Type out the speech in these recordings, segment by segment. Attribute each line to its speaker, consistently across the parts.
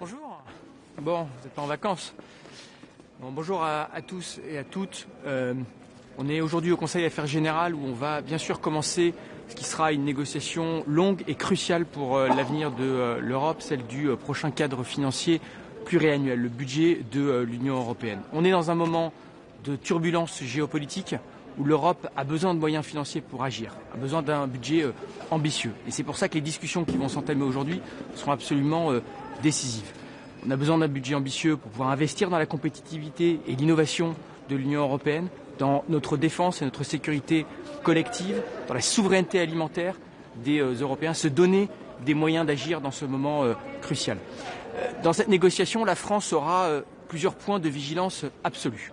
Speaker 1: Bonjour. Bon, vous n'êtes pas en vacances. Bon, bonjour à tous et à toutes. On est aujourd'hui au Conseil Affaires Générales où on va bien sûr commencer ce qui sera une négociation longue et cruciale pour l'avenir de l'Europe, celle du prochain cadre financier pluriannuel, le budget de l'Union européenne. On est dans un moment de turbulence géopolitique où l'Europe a besoin de moyens financiers pour agir, a besoin d'un budget ambitieux. Et c'est pour ça que les discussions qui vont s'entamer aujourd'hui seront absolument décisives. On a besoin d'un budget ambitieux pour pouvoir investir dans la compétitivité et l'innovation de l'Union européenne, dans notre défense et notre sécurité collective, dans la souveraineté alimentaire des Européens, se donner des moyens d'agir dans ce moment crucial. Dans cette négociation, la France aura plusieurs points de vigilance absolue.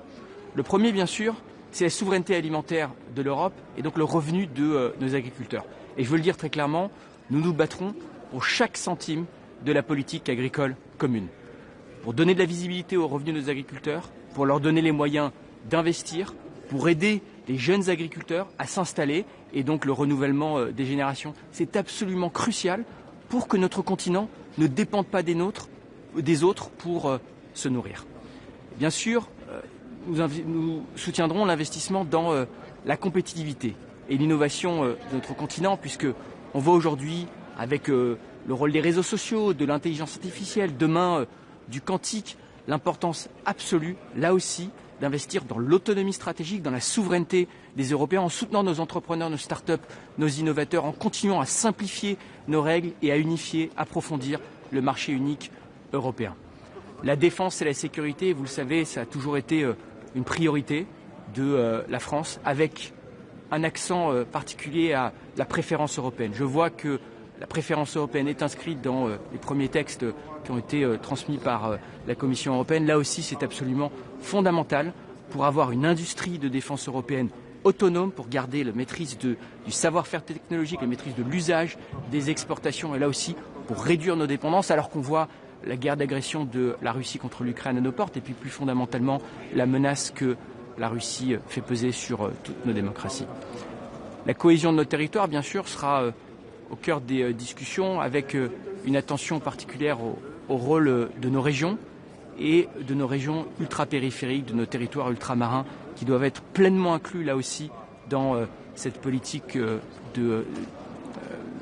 Speaker 1: Le premier, bien sûr, c'est la souveraineté alimentaire de l'Europe et donc le revenu de nos agriculteurs. Et je veux le dire très clairement, nous nous battrons pour chaque centime de la politique agricole commune. Pour donner de la visibilité aux revenus de nos agriculteurs, pour leur donner les moyens d'investir, pour aider les jeunes agriculteurs à s'installer et donc le renouvellement des générations. C'est absolument crucial pour que notre continent ne dépende pas des autres pour se nourrir. Bien sûr, nous soutiendrons l'investissement dans la compétitivité et l'innovation de notre continent, puisque on voit aujourd'hui avec le rôle des réseaux sociaux, de l'intelligence artificielle, demain du quantique, l'importance absolue, là aussi, d'investir dans l'autonomie stratégique, dans la souveraineté des Européens, en soutenant nos entrepreneurs, nos start-up, nos innovateurs, en continuant à simplifier nos règles et à unifier, approfondir le marché unique européen. La défense et la sécurité, vous le savez, ça a toujours été une priorité de la France, avec un accent particulier à la préférence européenne. Je vois que la préférence européenne est inscrite dans les premiers textes qui ont été transmis par la Commission européenne. Là aussi, c'est absolument fondamental pour avoir une industrie de défense européenne autonome, pour garder la maîtrise du savoir-faire technologique, la maîtrise de l'usage des exportations, et là aussi pour réduire nos dépendances, alors qu'on voit la guerre d'agression de la Russie contre l'Ukraine à nos portes, et puis plus fondamentalement la menace que la Russie fait peser sur toutes nos démocraties. La cohésion de nos territoires, bien sûr, sera au cœur des discussions, avec une attention particulière au rôle de nos régions et de nos régions ultra-périphériques, de nos territoires ultramarins, qui doivent être pleinement inclus là aussi dans cette politique de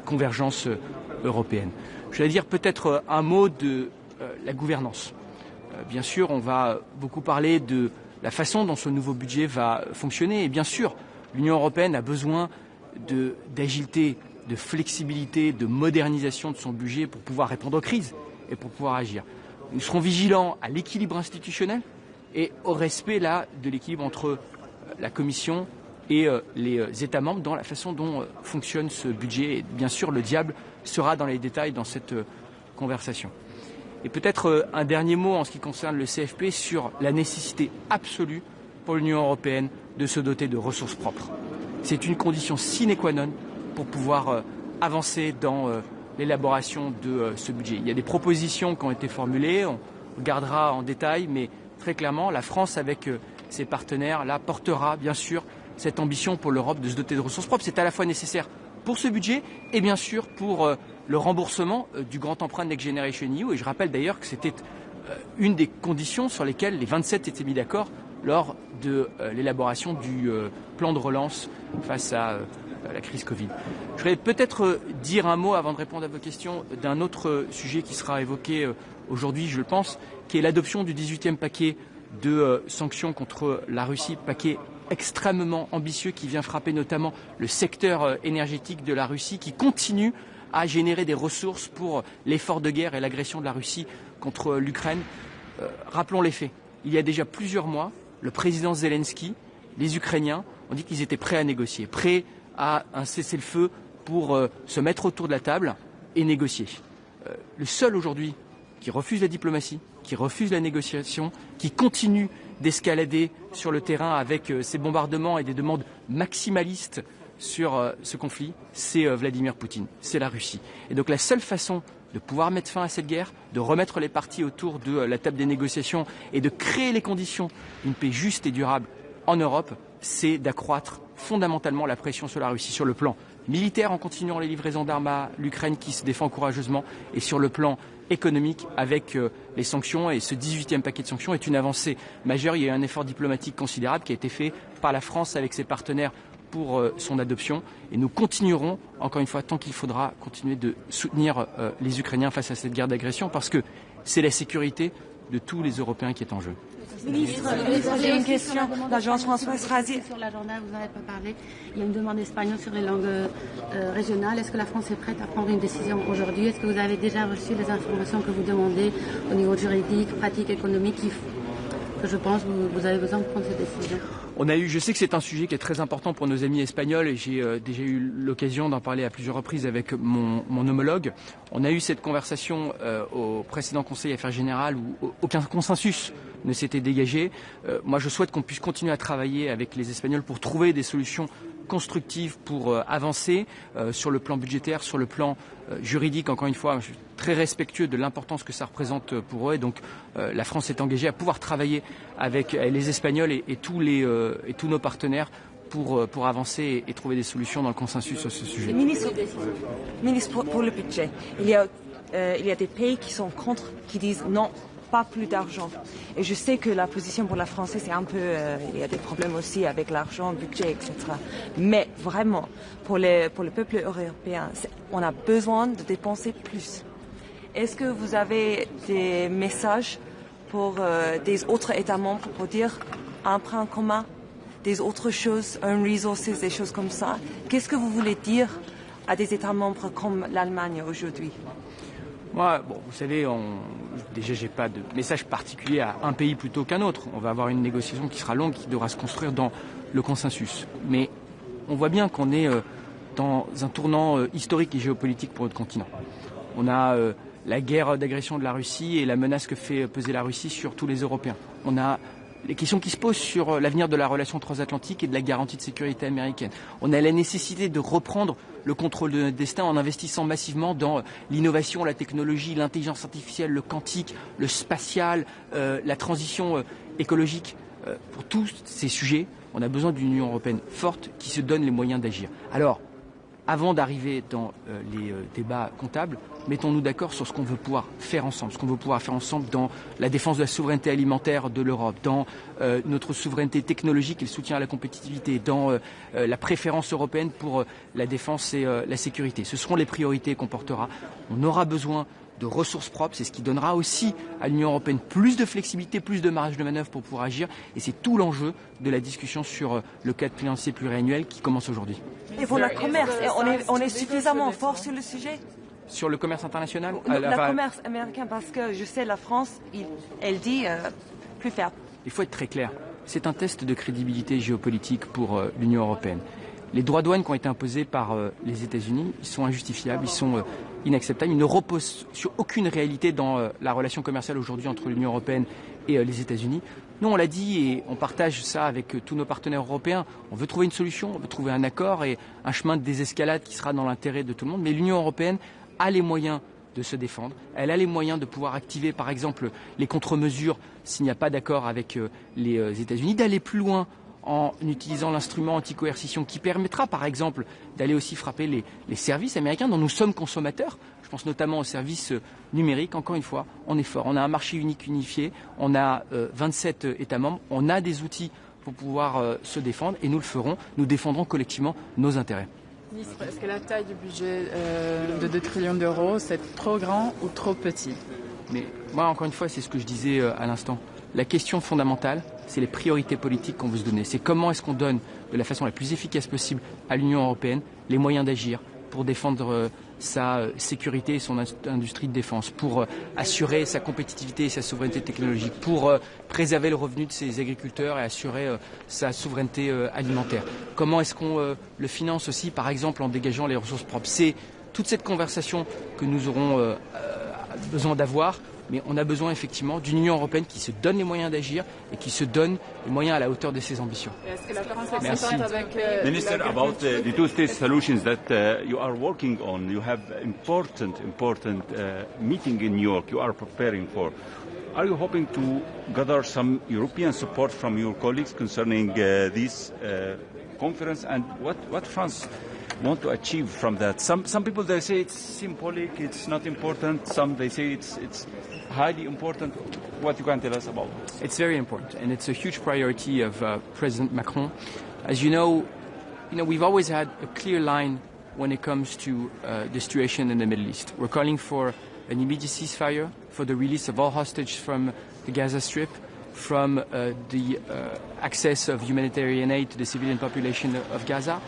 Speaker 1: convergence européenne. Je vais dire peut-être un mot de la gouvernance. Bien sûr, on va beaucoup parler de la façon dont ce nouveau budget va fonctionner, et bien sûr, l'Union européenne a besoin d'agilité, de flexibilité, de modernisation de son budget pour pouvoir répondre aux crises et pour pouvoir agir. Nous serons vigilants à l'équilibre institutionnel et au respect là de l'équilibre entre la Commission et les États membres dans la façon dont fonctionne ce budget. Et bien sûr, le diable sera dans les détails dans cette conversation. Et peut-être un dernier mot en ce qui concerne le CFP sur la nécessité absolue pour l'Union européenne de se doter de ressources propres. C'est une condition sine qua non pour pouvoir avancer dans l'élaboration de ce budget. Il y a des propositions qui ont été formulées, on regardera en détail, mais très clairement, la France, avec ses partenaires, là, portera bien sûr cette ambition pour l'Europe de se doter de ressources propres. C'est à la fois nécessaire pour ce budget et bien sûr pour le remboursement du grand emprunt Next Generation EU. Et je rappelle d'ailleurs que c'était une des conditions sur lesquelles les 27 étaient mis d'accord lors de l'élaboration du plan de relance face à la crise Covid. Je voudrais peut-être dire un mot, avant de répondre à vos questions, d'un autre sujet qui sera évoqué aujourd'hui, je le pense, qui est l'adoption du 18e paquet de sanctions contre la Russie, paquet extrêmement ambitieux qui vient frapper notamment le secteur énergétique de la Russie, qui continue à générer des ressources pour l'effort de guerre et l'agression de la Russie contre l'Ukraine. Rappelons les faits. Il y a déjà plusieurs mois, le président Zelensky, les Ukrainiens ont dit qu'ils étaient prêts à négocier, prêts à un cessez-le-feu pour se mettre autour de la table et négocier. Le seul aujourd'hui qui refuse la diplomatie, qui refuse la négociation, qui continue d'escalader sur le terrain avec ses bombardements et des demandes maximalistes sur ce conflit, c'est Vladimir Poutine, c'est la Russie. Et donc la seule façon de pouvoir mettre fin à cette guerre, de remettre les parties autour de la table des négociations et de créer les conditions d'une paix juste et durable en Europe, c'est d'accroître fondamentalement la pression sur la Russie, sur le plan militaire en continuant les livraisons d'armes à l'Ukraine qui se défend courageusement et sur le plan économique avec les sanctions, et ce 18e paquet de sanctions est une avancée majeure. Il y a eu un effort diplomatique considérable qui a été fait par la France avec ses partenaires pour son adoption, et nous continuerons, encore une fois, tant qu'il faudra continuer de soutenir les Ukrainiens face à cette guerre d'agression, parce que c'est la sécurité de tous les Européens qui est en jeu.
Speaker 2: Ministre, j'ai une question. L'agence Françoise Razier. Sur l'agenda, vous n'avez pas parlé. Il y a une demande espagnole sur les langues régionales. Est-ce que la France est prête à prendre une décision aujourd'hui? Est-ce que vous avez déjà reçu les informations que vous demandez au niveau juridique, pratique, économique, que je pense que vous avez besoin de prendre cette décision?
Speaker 1: Je sais que c'est un sujet qui est très important pour nos amis espagnols, et j'ai déjà eu l'occasion d'en parler à plusieurs reprises avec mon homologue. On a eu cette conversation au précédent Conseil Affaires Générales où aucun consensus ne s'était dégagé. Moi, je souhaite qu'on puisse continuer à travailler avec les Espagnols pour trouver des solutions constructives pour avancer sur le plan budgétaire, sur le plan juridique. Encore une fois, je suis très respectueux de l'importance que ça représente pour eux, et donc la France est engagée à pouvoir travailler avec les Espagnols et tous nos partenaires pour avancer et trouver des solutions dans le consensus sur ce sujet.
Speaker 3: Ministre, pour le budget, il y a des pays qui sont contre, qui disent non, pas plus d'argent. Et je sais que la position pour la France, c'est un peu... il y a des problèmes aussi avec l'argent, le budget, etc. Mais vraiment, pour le peuple européen, on a besoin de dépenser plus. Est-ce que vous avez des messages pour des autres États membres pour dire un emprunt commun, des autres choses, un resources, des choses comme ça? Qu'est-ce que vous voulez dire à des États membres comme l'Allemagne aujourd'hui?
Speaker 1: Moi, vous savez, déjà, j'ai pas de message particulier à un pays plutôt qu'un autre. On va avoir une négociation qui sera longue, qui devra se construire dans le consensus. Mais on voit bien qu'on est dans un tournant historique et géopolitique pour notre continent. On a la guerre d'agression de la Russie et la menace que fait peser la Russie sur tous les Européens. On a les questions qui se posent sur l'avenir de la relation transatlantique et de la garantie de sécurité américaine. On a la nécessité de reprendre le contrôle de notre destin en investissant massivement dans l'innovation, la technologie, l'intelligence artificielle, le quantique, le spatial, la transition écologique. Pour tous ces sujets, on a besoin d'une Union européenne forte qui se donne les moyens d'agir. Alors, avant d'arriver dans les débats comptables, mettons-nous d'accord sur ce qu'on veut pouvoir faire ensemble. Ce qu'on veut pouvoir faire ensemble dans la défense de la souveraineté alimentaire de l'Europe, dans notre souveraineté technologique et le soutien à la compétitivité, dans la préférence européenne pour la défense et la sécurité. Ce seront les priorités qu'on portera. On aura besoin de ressources propres, c'est ce qui donnera aussi à l'Union européenne plus de flexibilité, plus de marge de manœuvre pour pouvoir agir, et c'est tout l'enjeu de la discussion sur le cadre financier pluriannuel qui commence aujourd'hui.
Speaker 3: Et pour le commerce, on est suffisamment fort sur le sujet?
Speaker 1: Sur le commerce international?
Speaker 3: Le commerce américain, parce que je sais la France, elle dit plus faible.
Speaker 1: Il faut être très clair, c'est un test de crédibilité géopolitique pour l'Union européenne. Les droits douanes qui ont été imposés par les États-Unis, ils sont injustifiables, ils sont inacceptables, ils ne reposent sur aucune réalité dans la relation commerciale aujourd'hui entre l'Union européenne et les États-Unis. Nous, on l'a dit et on partage ça avec tous nos partenaires européens. On veut trouver une solution, on veut trouver un accord et un chemin de désescalade qui sera dans l'intérêt de tout le monde. Mais l'Union européenne a les moyens de se défendre. Elle a les moyens de pouvoir activer, par exemple, les contre-mesures s'il n'y a pas d'accord avec les États-Unis, d'aller plus loin en utilisant l'instrument anti-coercition qui permettra, par exemple, d'aller aussi frapper les services américains dont nous sommes consommateurs. Je pense notamment aux services numériques. Encore une fois, on est fort. On a un marché unique unifié. On a 27 États membres. On a des outils pour pouvoir se défendre et nous le ferons. Nous défendrons collectivement nos intérêts.
Speaker 4: Ministre, est-ce que la taille du budget de 2 trillions d'euros, c'est trop grand ou trop petit?
Speaker 1: Mais moi, encore une fois, c'est ce que je disais à l'instant. La question fondamentale, c'est les priorités politiques qu'on veut se donner. C'est comment est-ce qu'on donne de la façon la plus efficace possible à l'Union européenne les moyens d'agir pour défendre sa sécurité et son industrie de défense, pour assurer sa compétitivité et sa souveraineté technologique, pour préserver le revenu de ses agriculteurs et assurer sa souveraineté alimentaire. Comment est-ce qu'on le finance aussi, par exemple, en dégageant les ressources propres? C'est toute cette conversation que nous aurons besoin d'avoir. Mais on a besoin effectivement d'une Union européenne qui se donne les moyens d'agir et qui se donne les moyens à la hauteur de ses ambitions.
Speaker 4: Merci.
Speaker 5: Minister, about the two-state solutions that you are working on, you have important meeting in New York you are preparing for. Are you hoping to gather some European support from your colleagues concerning this conference, and what France want to achieve from that? Some people, they say it's symbolic, it's not important. Some they say it's highly important. What you can tell us about this?
Speaker 1: It's very important, and it's a huge priority of President Macron. As you know, we've always had a clear line when it comes to the situation in the Middle East. We're calling for an immediate ceasefire, for the release of all hostages from the Gaza Strip, from the access of humanitarian aid to the civilian population of Gaza,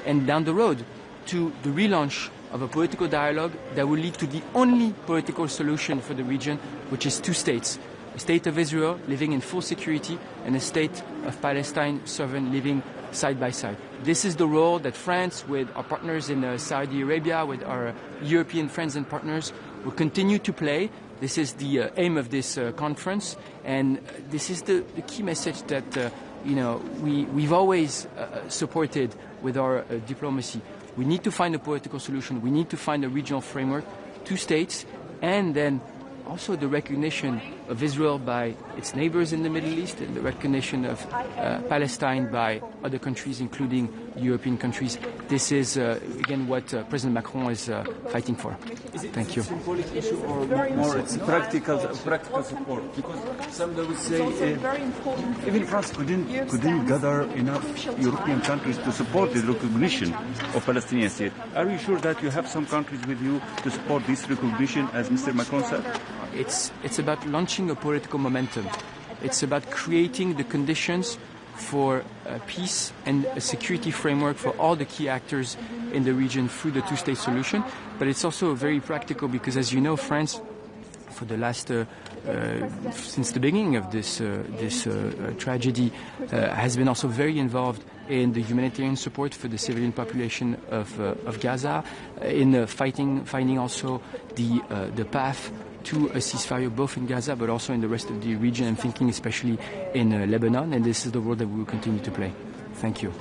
Speaker 1: and down the road to the relaunch of a political dialogue that will lead to the only political solution for the region, which is two states. A state of Israel living in full security and a state of Palestine sovereign living side by side. This is the role that France, with our partners in Saudi Arabia, with our European friends and partners, will continue to play. This is the aim of this conference, and this is the key message that we've always supported with our diplomacy. We need to find a political solution. We need to find a regional framework, two states, and then also the recognition of Israel by its neighbors in the Middle East, and the recognition of Palestine by other countries, including European countries. This is, again, what President Macron is fighting for. Thank you.
Speaker 5: Is it a symbolic issue or more it's practical support? Because some would say even France couldn't gather enough European countries to support the recognition of Palestinian state. Are you sure that you have some countries with you to support this recognition, as Mr. Macron said?
Speaker 1: It's about launching a political momentum. It's about creating the conditions for peace and a security framework for all the key actors in the region through the two-state solution. But it's also very practical because, as you know, France, for the last since the beginning of this tragedy, has been also very involved in the humanitarian support for the civilian population of Gaza, in finding also the path to a ceasefire both in Gaza but also in the rest of the region. I'm thinking especially in Lebanon, and this is the role that we will continue to play. Thank you.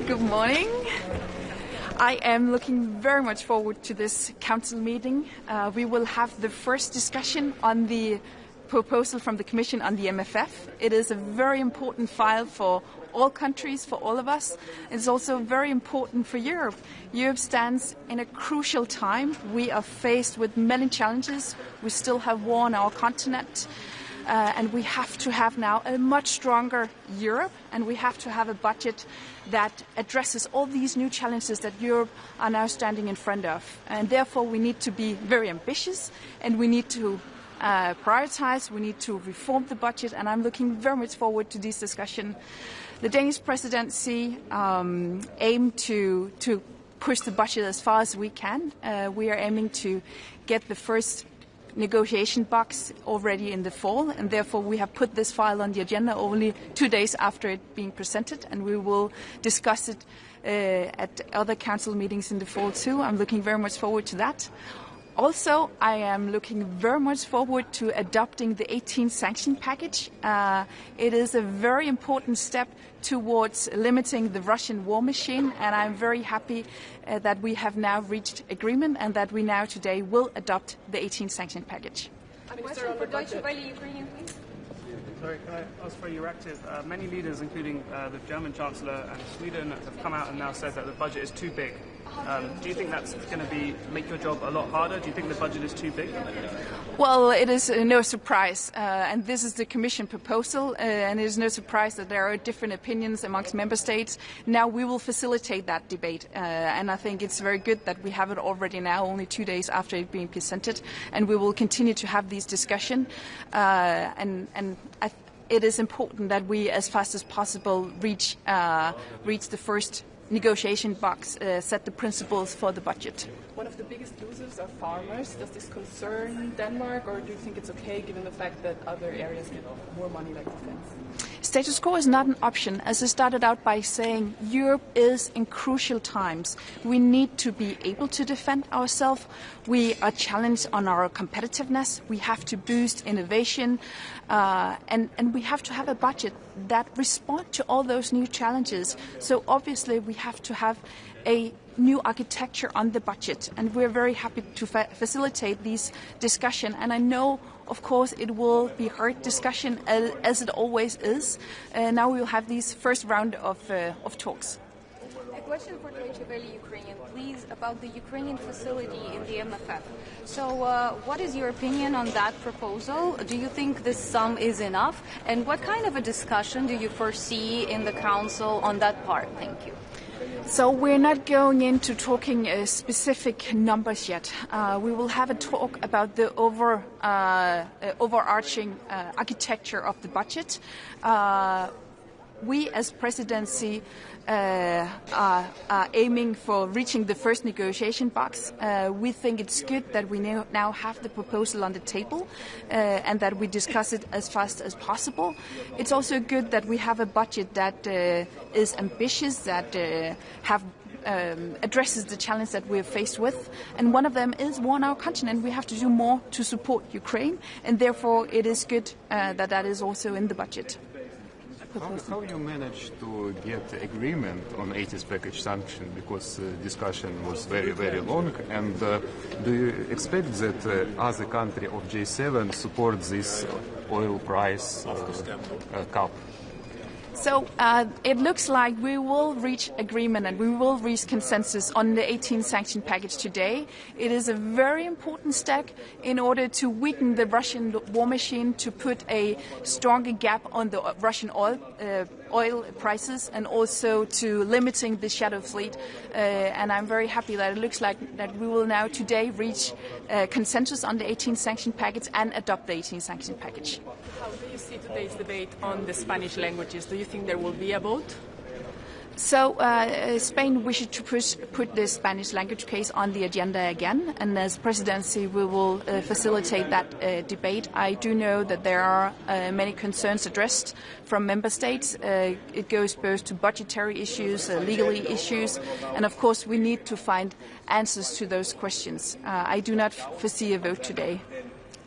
Speaker 6: Good morning. I am looking very much forward to this council meeting. We will have the first discussion on the proposal from the Commission on the MFF. It is a very important file for all countries, for all of us. It's also very important for Europe. Europe stands in a crucial time. We are faced with many challenges. We still have war on our continent. And we have to have now a much stronger Europe, and we have to have a budget that addresses all these new challenges that Europe are now standing in front of. And therefore we need to be very ambitious, and we need to prioritize, we need to reform the budget, and I'm looking very much forward to this discussion. The Danish presidency aim to push the budget as far as we can. We are aiming to get the first negotiation box already in the fall, and therefore we have put this file on the agenda only 2 days after it being presented, and we will discuss it at other council meetings in the fall too. I'm looking very much forward to that. Also, I am looking very much forward to adopting the 18 sanction package. It is a very important step towards limiting the Russian war machine, and I'm very happy that we have now reached agreement and that we now today will adopt the 18 sanction package.
Speaker 7: Sorry, can I ask for your active? Many leaders, including the German Chancellor and Sweden, have come out and now said that the budget is too big. Do you think that's going to make your job a lot harder? Do you think the budget is too big?
Speaker 6: Well, it is no surprise, and this is the Commission proposal, and it is no surprise that there are different opinions amongst member states. Now we will facilitate that debate, and I think it's very good that we have it already now, only 2 days after it being presented, and we will continue to have these discussions. It is important that we, as fast as possible, reach the first negotiation box, set the principles for the budget.
Speaker 4: One of the biggest losers are farmers. Does this concern Denmark, or do you think it's okay given the fact that other areas get more money like defense?
Speaker 6: Status quo is not an option. As I started out by saying, Europe is in crucial times. We need to be able to defend ourselves. We are challenged on our competitiveness. We have to boost innovation, and we have to have a budget that responds to all those new challenges. So obviously we have to have a new architecture on the budget, and we're very happy to facilitate these discussion. And I know, of course, it will be hard discussion as it always is. Now we will have these first round of talks.
Speaker 8: A question for Deutsche Welle Ukrainian, please, about the Ukrainian facility in the MFF. So what is your opinion on that proposal? Do you think this sum is enough? And what kind of a discussion do you foresee in the Council on that part? Thank you.
Speaker 6: So we're not going into talking specific numbers yet. We will have a talk about the overarching architecture of the budget. We as presidency are aiming for reaching the first negotiation box. We think it's good that we now have the proposal on the table and that we discuss it as fast as possible. It's also good that we have a budget that is ambitious, that addresses the challenge that we're faced with. And one of them is war on our continent. We have to do more to support Ukraine, and therefore it is good that that is also in the budget.
Speaker 9: How you managed to get agreement on 80s package sanction, because discussion was very, very long, and do you expect that other country of G7 support this oil price cap?
Speaker 6: So it looks like we will reach agreement and we will reach consensus on the 18 sanction package today. It is a very important step in order to weaken the Russian war machine, to put a stronger gap on the Russian oil prices, and also to limiting the shadow fleet. And I'm very happy that it looks like that we will now today reach consensus on the 18 sanction package and adopt the 18 sanction package.
Speaker 10: How do you see today's debate on the Spanish languages? Do you think there will be a vote?
Speaker 6: So Spain wishes to put the Spanish language case on the agenda again, and as presidency we will facilitate that debate. I do know that there are many concerns addressed from member states. It goes both to budgetary issues, legally issues, and of course we need to find answers to those questions. I do not foresee a vote today.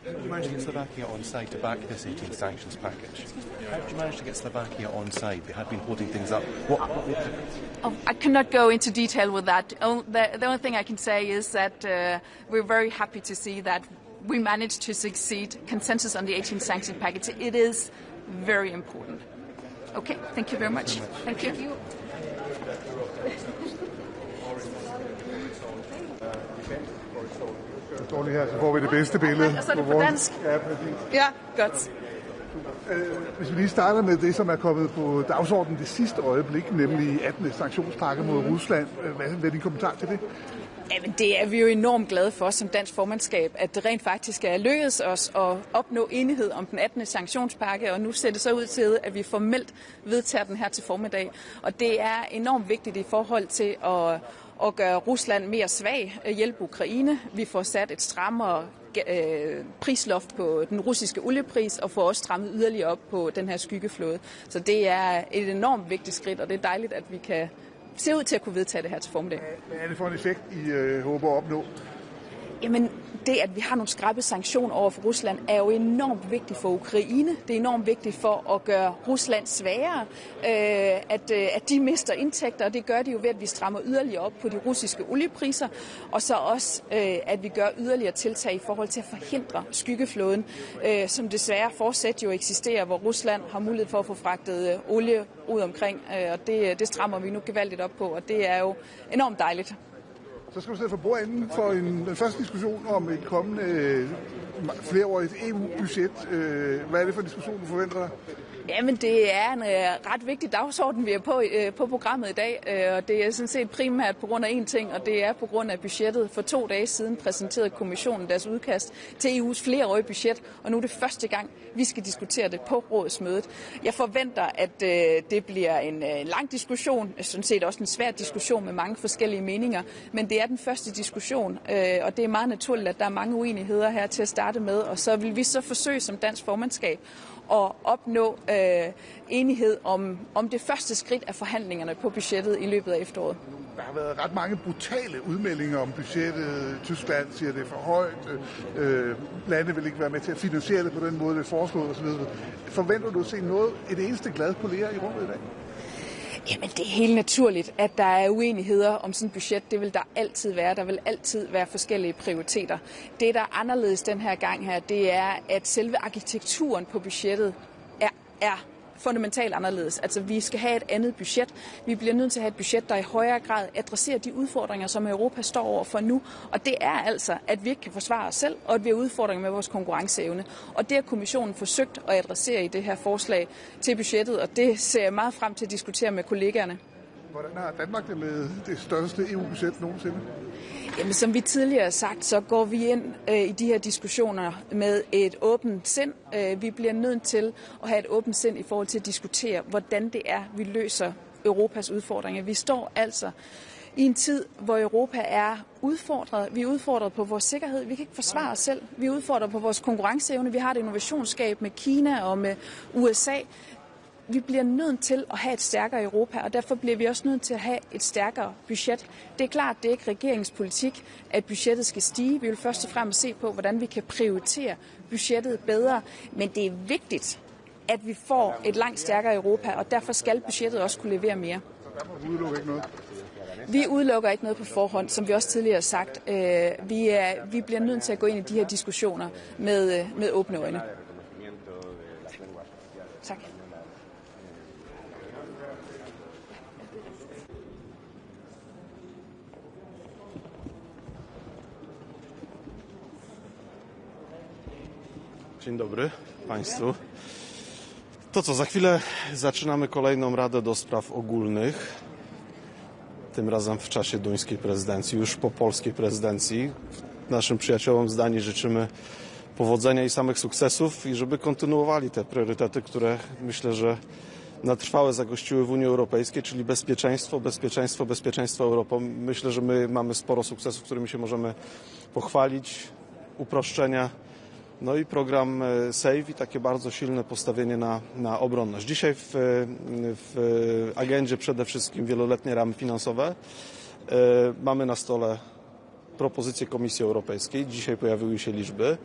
Speaker 11: How did you manage to get Slovakia on side to back this 18 sanctions package? How did you manage to get Slovakia on side? They had been holding things up.
Speaker 6: I cannot go into detail with that. The only thing I can say is that we're very happy to see that we managed to succeed consensus on the 18 sanction package. It is very important. Okay, thank you very much. Thank you.
Speaker 12: Her, så får vi det bedste billede.
Speaker 6: Og så er det på dansk. Ja, godt.
Speaker 12: Hvis vi lige starter med det, som er kommet på dagsordenen det sidste øjeblik, nemlig 18. sanktionspakke mod Rusland. Hvad er din kommentar til det?
Speaker 6: Jamen, det er vi jo enormt glade for som dansk formandskab, at det rent faktisk er lykkedes os at opnå enighed om den 18. sanktionspakke, og nu ser det så ud til, at vi formelt vedtager den her til formiddag. Og det er enormt vigtigt i forhold til at gøre Rusland mere svag, hjælpe Ukraine. Vi får sat et strammere prisloft på den russiske oliepris og får også strammet yderligere op på den her skyggeflåde. Så det er et enormt vigtigt skridt, og det er dejligt, at vi kan se ud til at kunne vedtage det her til formiddag.
Speaker 12: Hvad er det for en effekt, I håber at opnå?
Speaker 6: Jamen, det, at vi har nogle skrappe sanktioner over for Rusland, er jo enormt vigtigt for Ukraine. Det er enormt vigtigt for at gøre Rusland svagere, at de mister indtægter, og det gør de jo ved, at vi strammer yderligere op på de russiske oliepriser, og så også, at vi gør yderligere tiltag i forhold til at forhindre skyggeflåden, som desværre fortsat jo eksisterer, hvor Rusland har mulighed for at få fragtet olie ud omkring, og det strammer vi nu gevaldigt op på, og det er jo enormt dejligt.
Speaker 12: Så skal du sætte for bordenden for den første diskussion om et kommende flereårigt EU-budget. Hvad er det for en diskussion, du forventer dig?
Speaker 6: Jamen, det er en ret vigtig dagsorden, vi er på programmet i dag, og det er sådan set primært på grund af én ting, og det er på grund af budgettet. For 2 dage siden præsenterede kommissionen deres udkast til EU's flereårige budget, og nu er det første gang, vi skal diskutere det på rådsmødet. Jeg forventer, at det bliver en lang diskussion, sådan set også en svær diskussion med mange forskellige meninger, men det er den første diskussion, og det er meget naturligt, at der er mange uenigheder her til at starte med, og så vil vi så forsøge som dansk formandskab at opnå enighed om det første skridt af forhandlingerne på budgettet i løbet af efteråret.
Speaker 12: Der har været ret mange brutale udmeldinger om budgettet. Tyskland siger, det er for højt. Lande vil ikke være med til at finansiere det på den måde, det er foreslået osv. Forventer du at se et eneste glad kolleger i rummet i dag?
Speaker 6: Jamen, det er helt naturligt, at der er uenigheder om sådan et budget. Det vil der altid være. Der vil altid være forskellige prioriteter. Det, der er anderledes den her gang her, det er, at selve arkitekturen på budgettet er fundamentalt anderledes. Altså, vi skal have et andet budget. Vi bliver nødt til at have et budget, der i højere grad adresserer de udfordringer, som Europa står over for nu. Og det er altså, at vi ikke kan forsvare os selv, og at vi har udfordringer med vores konkurrenceevne. Og det har kommissionen forsøgt at adressere i det her forslag til budgettet, og det ser jeg meget frem til at diskutere med kollegaerne.
Speaker 12: Hvordan har Danmark det med det største EU-budget nogensinde?
Speaker 6: Jamen, som vi tidligere har sagt, så går vi ind i de her diskussioner med et åbent sind. Vi bliver nødt til at have et åbent sind i forhold til at diskutere, hvordan det er, vi løser Europas udfordringer. Vi står altså i en tid, hvor Europa er udfordret. Vi er udfordret på vores sikkerhed. Vi kan ikke forsvare os selv. Vi er udfordret på vores konkurrenceevne. Vi har et innovationsskab med Kina og med USA. Vi bliver nødt til at have et stærkere Europa, og derfor bliver vi også nødt til at have et stærkere budget. Det er klart, det er ikke regeringspolitik, at budgettet skal stige. Vi vil først og fremmest se på, hvordan vi kan prioritere budgettet bedre. Men det er vigtigt, at vi får et langt stærkere Europa, og derfor skal budgettet også kunne levere mere. Vi udelukker ikke noget på forhånd, som vi også tidligere har sagt. Vi bliver nødt til at gå ind i de her diskussioner med åbne øjne. Tak.
Speaker 13: Dzień dobry Państwu. To co, za chwilę zaczynamy kolejną Radę do Spraw Ogólnych. Tym razem w czasie duńskiej prezydencji, już po polskiej prezydencji. Naszym przyjaciołom z Danii życzymy powodzenia i samych sukcesów i żeby kontynuowali te priorytety, które myślę, że na trwałe zagościły w Unii Europejskiej, czyli bezpieczeństwo, bezpieczeństwo, bezpieczeństwo Europy. Myślę, że my mamy sporo sukcesów, którymi się możemy pochwalić, uproszczenia. No i program SAVE i takie bardzo silne postawienie na obronność. Dzisiaj w agendzie przede wszystkim wieloletnie ramy finansowe. Mamy na stole propozycje Komisji Europejskiej. Dzisiaj pojawiły się liczby.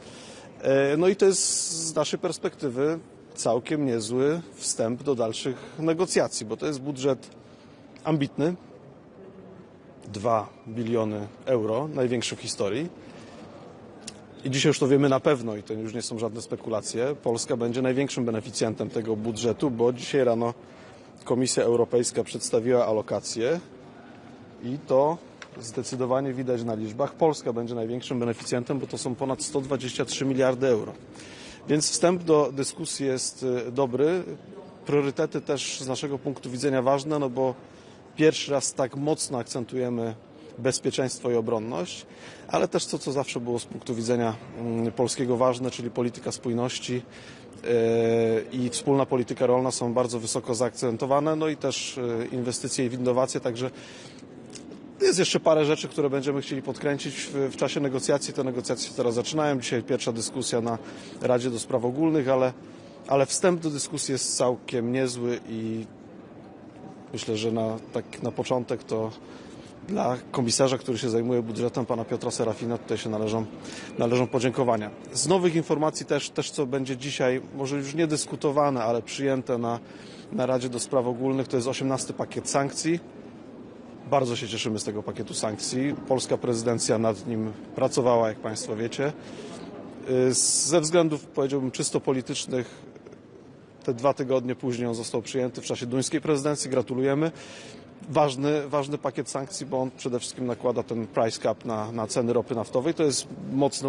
Speaker 13: No i to jest z naszej perspektywy całkiem niezły wstęp do dalszych negocjacji, bo to jest budżet ambitny. 2 biliony euro, największy w historii. I dzisiaj już to wiemy na pewno i to już nie są żadne spekulacje. Polska będzie największym beneficjentem tego budżetu, bo dzisiaj rano Komisja Europejska przedstawiła alokacje i to zdecydowanie widać na liczbach. Polska będzie największym beneficjentem, bo to są ponad 123 miliardy euro. Więc wstęp do dyskusji jest dobry. Priorytety też z naszego punktu widzenia ważne, no bo pierwszy raz tak mocno akcentujemy bezpieczeństwo i obronność, ale też to, co zawsze było z punktu widzenia polskiego ważne, czyli polityka spójności i wspólna polityka rolna są bardzo wysoko zaakcentowane, no i też inwestycje w innowacje, także jest jeszcze parę rzeczy, które będziemy chcieli podkręcić w czasie negocjacji. Te negocjacje teraz zaczynają. Dzisiaj pierwsza dyskusja na Radzie do Spraw Ogólnych, ale wstęp do dyskusji jest całkiem niezły i myślę, że na początek to dla komisarza, który się zajmuje budżetem, pana Piotra Serafina, tutaj się należą podziękowania. Z nowych informacji też co będzie dzisiaj, może już nie dyskutowane, ale przyjęte na Radzie do Spraw Ogólnych, to jest 18. pakiet sankcji. Bardzo się cieszymy z tego pakietu sankcji. Polska prezydencja nad nim pracowała, jak Państwo wiecie. Ze względów, powiedziałbym, czysto politycznych te 2 tygodnie później on został przyjęty w czasie duńskiej prezydencji. Gratulujemy. Ważny pakiet sankcji, bo on przede wszystkim nakłada ten price cap na ceny ropy naftowej. To jest mocne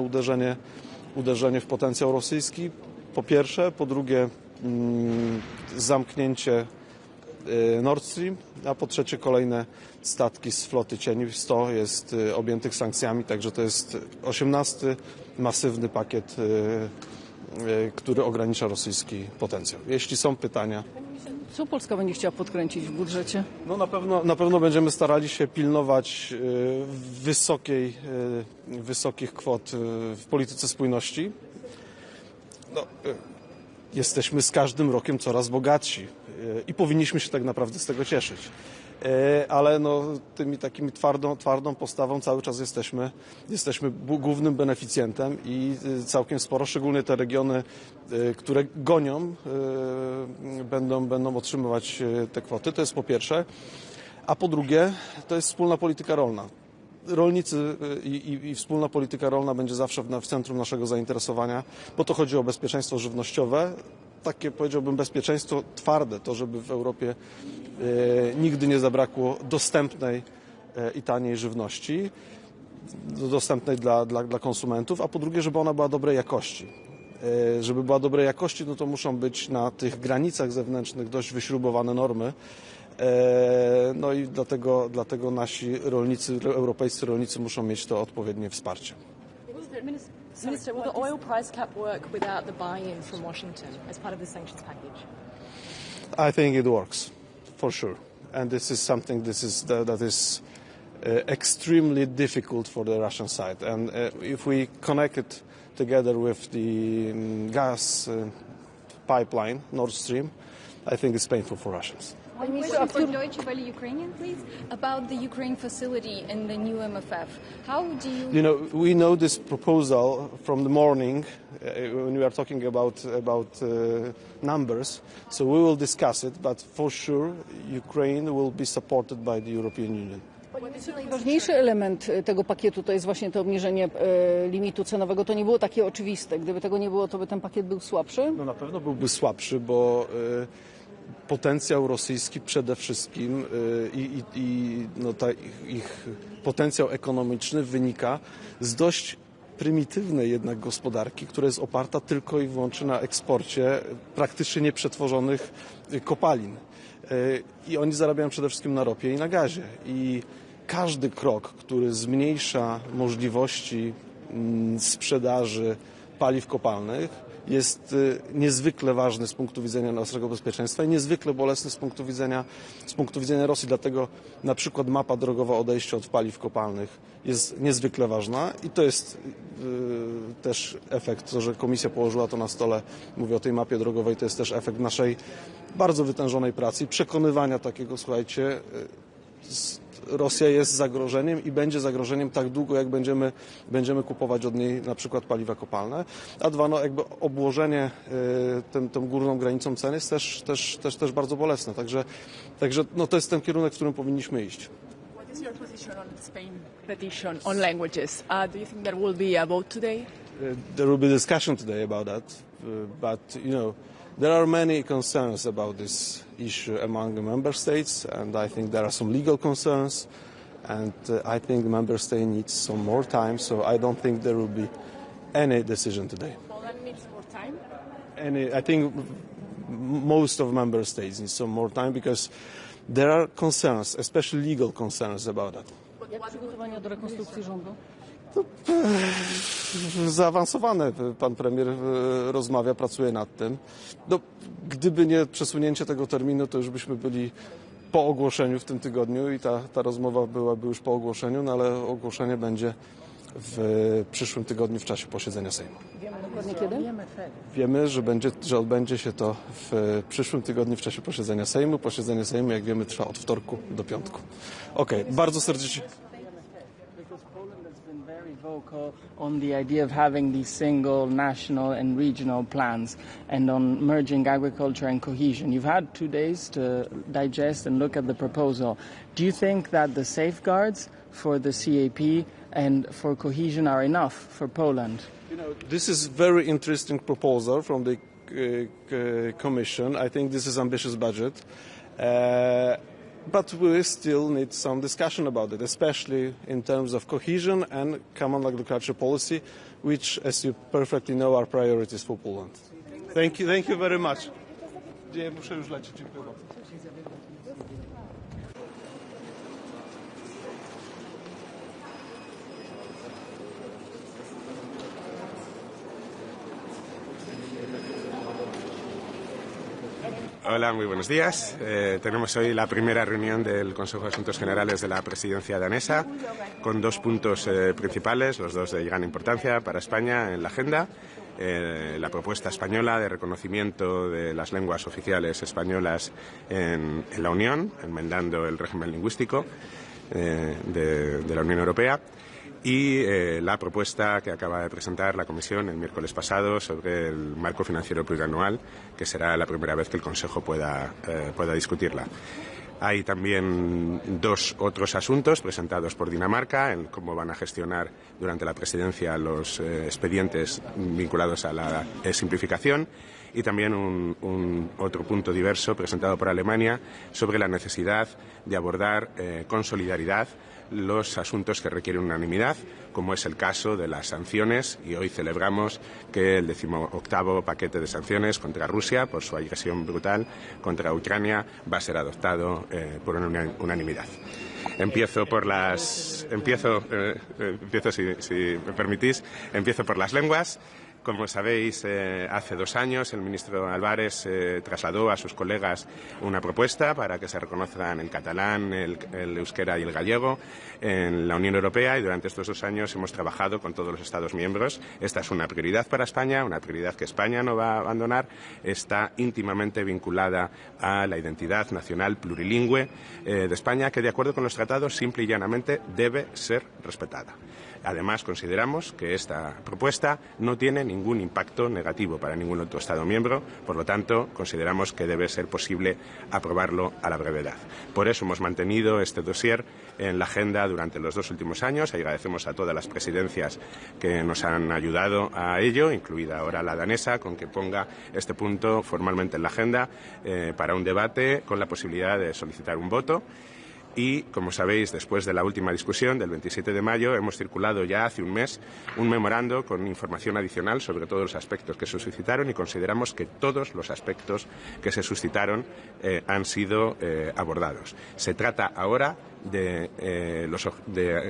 Speaker 13: uderzenie w potencjał rosyjski, po pierwsze. Po drugie zamknięcie Nord Stream, a po trzecie kolejne statki z floty cieni. 100 jest objętych sankcjami, także to jest 18. masywny pakiet, który ogranicza rosyjski potencjał. Jeśli są pytania.
Speaker 14: Co Polska będzie chciała podkręcić w budżecie?
Speaker 13: No na pewno będziemy starali się pilnować wysokich kwot w polityce spójności. No, jesteśmy z każdym rokiem coraz bogatsi i powinniśmy się tak naprawdę z tego cieszyć. ale no, tymi takimi twardą postawą cały czas jesteśmy głównym beneficjentem i całkiem sporo, szczególnie te regiony, które gonią, będą otrzymywać te kwoty. To jest po pierwsze. A po drugie, to jest wspólna polityka rolna. Rolnicy i wspólna polityka rolna będzie zawsze w centrum naszego zainteresowania, bo to chodzi o bezpieczeństwo żywnościowe, takie powiedziałbym bezpieczeństwo twarde, to żeby w Europie nigdy nie zabrakło dostępnej i taniej żywności, dostępnej dla konsumentów, a po drugie, żeby ona była dobrej jakości. Żeby była dobrej jakości, no to muszą być na tych granicach zewnętrznych dość wyśrubowane normy. No i dlatego nasi rolnicy, europejscy rolnicy muszą mieć to odpowiednie wsparcie.
Speaker 10: Minister, will the oil price cap work without the buy-in from Washington as part of the sanctions package?
Speaker 13: I think it works, for sure. And this is something that is extremely difficult for the Russian side. And if we connect it together with the gas pipeline, Nord Stream, I think it's painful for Russians.
Speaker 8: One question for Deutsche Welle Ukrainian, please, about the Ukraine facility in the new MFF. How do you...
Speaker 13: You know, we know this proposal from the morning when we are talking about numbers, so we will discuss it, but for sure Ukraine will be supported by the European Union.
Speaker 14: Najważniejszy element tego pakietu to jest właśnie to obniżenie limitu cenowego. To nie było takie oczywiste. Gdyby tego nie było, to by ten pakiet był słabszy?
Speaker 13: No na pewno byłby słabszy, bo potencjał rosyjski przede wszystkim ich potencjał ekonomiczny wynika z dość prymitywnej jednak gospodarki, która jest oparta tylko i wyłącznie na eksporcie praktycznie nieprzetworzonych kopalin. I oni zarabiają przede wszystkim na ropie i na gazie. I każdy krok, który zmniejsza możliwości sprzedaży paliw kopalnych, jest niezwykle ważny z punktu widzenia naszego bezpieczeństwa i niezwykle bolesny z punktu widzenia Rosji. Dlatego na przykład mapa drogowa odejścia od paliw kopalnych jest niezwykle ważna i to jest też efekt, to, że Komisja położyła to na stole, mówię o tej mapie drogowej, to jest też efekt naszej bardzo wytężonej pracy i przekonywania takiego, słuchajcie, Rosja jest zagrożeniem i będzie zagrożeniem tak długo, jak będziemy kupować od niej na przykład paliwa kopalne. A dwa, no jakby obłożenie tą górną granicą cen jest też bardzo bolesne. Także no to jest ten kierunek, w którym powinniśmy iść.
Speaker 10: What is your position on the Spain petition on languages? Do you think there will be a vote today?
Speaker 13: There will be discussion today about that, but you know, there are many concerns about this issue among the member states, and I think there are some legal concerns, and I think the member state needs some more time, so I don't think there will be any decision today.
Speaker 10: Poland needs more time?
Speaker 13: I think most of member states need some more time because there are concerns, especially legal concerns about that.
Speaker 14: Jak przygotowania do rekonstrukcji rządu?
Speaker 13: Zaawansowane. Pan premier rozmawia, pracuje nad tym. No, gdyby nie przesunięcie tego terminu, to już byśmy byli po ogłoszeniu w tym tygodniu i ta rozmowa byłaby już po ogłoszeniu, no ale ogłoszenie będzie w przyszłym tygodniu w czasie posiedzenia Sejmu.
Speaker 14: Wiemy dokładnie kiedy?
Speaker 13: Wiemy, że odbędzie się to w przyszłym tygodniu w czasie posiedzenia Sejmu. Posiedzenie Sejmu, jak wiemy, trwa od wtorku do piątku. Okej, bardzo serdecznie.
Speaker 15: Vocal on the idea of having these single national and regional plans and on merging agriculture and cohesion. You've had 2 days to digest and look at the proposal. Do you think that the safeguards for the CAP and for cohesion are enough for Poland?
Speaker 13: You know, this is a very interesting proposal from the Commission. I think this is ambitious budget. But we still need some discussion about it, especially in terms of cohesion and common agriculture policy, which, as you perfectly know, are priorities for Poland. Thank you very much. Muszę już lecieć. Dziękuję bardzo.
Speaker 16: Hola, muy buenos días. Tenemos hoy la primera reunión del Consejo de Asuntos Generales de la presidencia danesa, con 2 puntos principales, los 2 de gran importancia para España en la agenda. la propuesta española de reconocimiento de las lenguas oficiales españolas en la Unión, enmendando el régimen lingüístico de la Unión Europea, y la propuesta que acaba de presentar la Comisión el miércoles pasado sobre el marco financiero plurianual, que será la primera vez que el Consejo pueda discutirla. Hay también dos otros asuntos presentados por Dinamarca en cómo van a gestionar durante la presidencia los expedientes vinculados a la simplificación, y también un otro punto diverso presentado por Alemania sobre la necesidad de abordar con solidaridad los asuntos que requieren unanimidad, como es el caso de las sanciones, y hoy celebramos que el 18º paquete de sanciones contra Rusia por su agresión brutal contra Ucrania va a ser adoptado por unanimidad. Empiezo, si me permitís, empiezo por las lenguas. Como sabéis, hace 2 años el ministro Álvarez trasladó a sus colegas una propuesta para que se reconozcan el catalán, el euskera y el gallego en la Unión Europea, y durante estos 2 años hemos trabajado con todos los Estados miembros. Esta es una prioridad para España, una prioridad que España no va a abandonar. Está íntimamente vinculada a la identidad nacional plurilingüe de España, que de acuerdo con los tratados simple y llanamente debe ser respetada. Además, consideramos que esta propuesta no tiene ningún impacto negativo para ningún otro Estado miembro, por lo tanto, consideramos que debe ser posible aprobarlo a la brevedad. Por eso hemos mantenido este dossier en la agenda durante los 2 últimos años. Agradecemos a todas las presidencias que nos han ayudado a ello, incluida ahora la danesa, con que ponga este punto formalmente en la agenda para un debate con la posibilidad de solicitar un voto. Y, como sabéis, después de la última discusión del 27 de mayo, hemos circulado ya hace un mes un memorando con información adicional sobre todos los aspectos que se suscitaron, y consideramos que todos los aspectos que se suscitaron han sido abordados. Se trata ahora de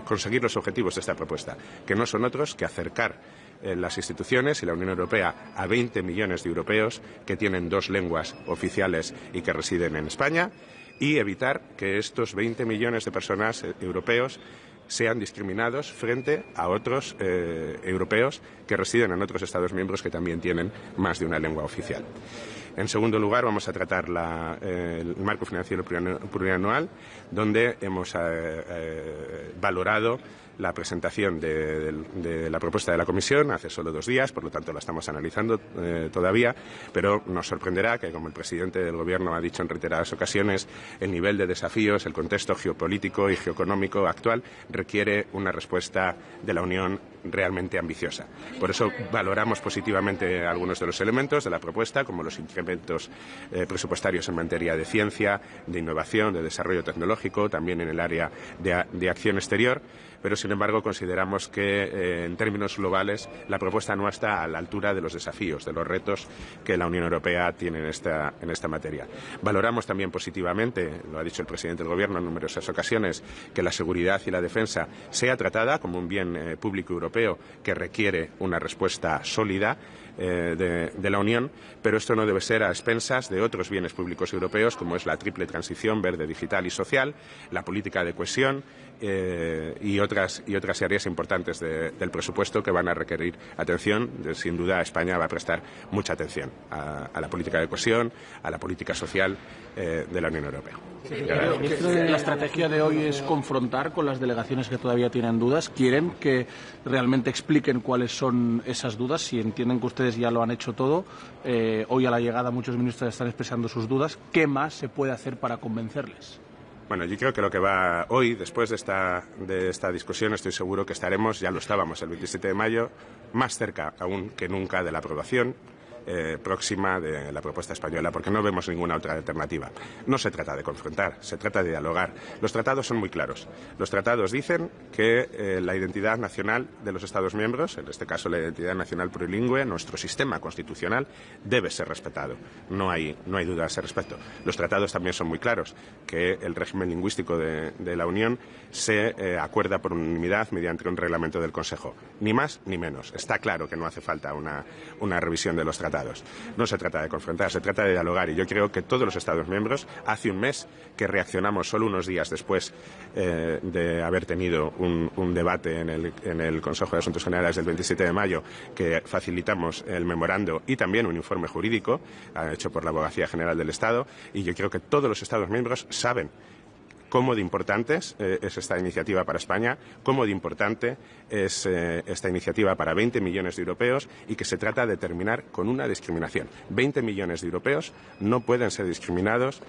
Speaker 16: conseguir los objetivos de esta propuesta, que no son otros que acercar las instituciones y la Unión Europea a 20 millones de europeos que tienen 2 lenguas oficiales y que residen en España, y evitar que estos 20 millones de personas europeos sean discriminados frente a otros europeos que residen en otros Estados miembros que también tienen más de una lengua oficial. En segundo lugar, vamos a tratar el marco financiero plurianual, donde hemos valorado la presentación de la propuesta de la Comisión hace solo 2 días, por lo tanto la estamos analizando todavía, pero nos sorprenderá que, como el presidente del Gobierno ha dicho en reiteradas ocasiones, el nivel de desafíos, el contexto geopolítico y geoeconómico actual requiere una respuesta de la Unión realmente ambiciosa. Por eso valoramos positivamente algunos de los elementos de la propuesta, como los incrementos presupuestarios en materia de ciencia, de innovación, de desarrollo tecnológico, también en el área de acción exterior, pero sin embargo consideramos que en términos globales la propuesta no está a la altura de los desafíos, de los retos que la Unión Europea tiene en esta materia. Valoramos también positivamente, lo ha dicho el presidente del Gobierno en numerosas ocasiones, que la seguridad y la defensa sea tratada como un bien público europeo que requiere una respuesta sólida de la Unión, pero esto no debe ser a expensas de otros bienes públicos europeos, como es la triple transición verde, digital y social, la política de cohesión y otras áreas importantes del presupuesto que van a requerir atención. Sin duda, España va a prestar mucha atención a la política de cohesión, a la política social de la Unión Europea.
Speaker 17: La estrategia de hoy es confrontar con las delegaciones que todavía tienen dudas. ¿Quieren que realmente expliquen cuáles son esas dudas? Si entienden que ustedes ya lo han hecho todo, hoy a la llegada muchos ministros están expresando sus dudas. ¿Qué más se puede hacer para convencerles?
Speaker 16: Bueno, yo creo que lo que va hoy, después de esta discusión, estoy seguro que estaremos, ya lo estábamos el 27 de mayo, más cerca aún que nunca de la aprobación próxima de la propuesta española, porque no vemos ninguna otra alternativa. No se trata de confrontar, se trata de dialogar. Los tratados son muy claros. Los tratados dicen que la identidad nacional de los Estados miembros, en este caso la identidad nacional plurilingüe, nuestro sistema constitucional, debe ser respetado. No hay duda a ese respecto. Los tratados también son muy claros, que el régimen lingüístico de la Unión se acuerda por unanimidad mediante un reglamento del Consejo. Ni más ni menos. Está claro que no hace falta una revisión de los tratados. confrontados. No se trata de confrontar, se trata de dialogar. Y yo creo que todos los Estados miembros, hace un mes que reaccionamos solo unos días después de haber tenido un debate en el Consejo de Asuntos Generales del 27 de mayo, que facilitamos el memorando y también un informe jurídico hecho por la Abogacía General del Estado. Y yo creo que todos los Estados miembros saben cómo de importante es esta iniciativa para España, cómo de importante es esta iniciativa para 20 millones de europeos y que se trata de terminar con una discriminación. 20 millones de europeos no pueden ser discriminados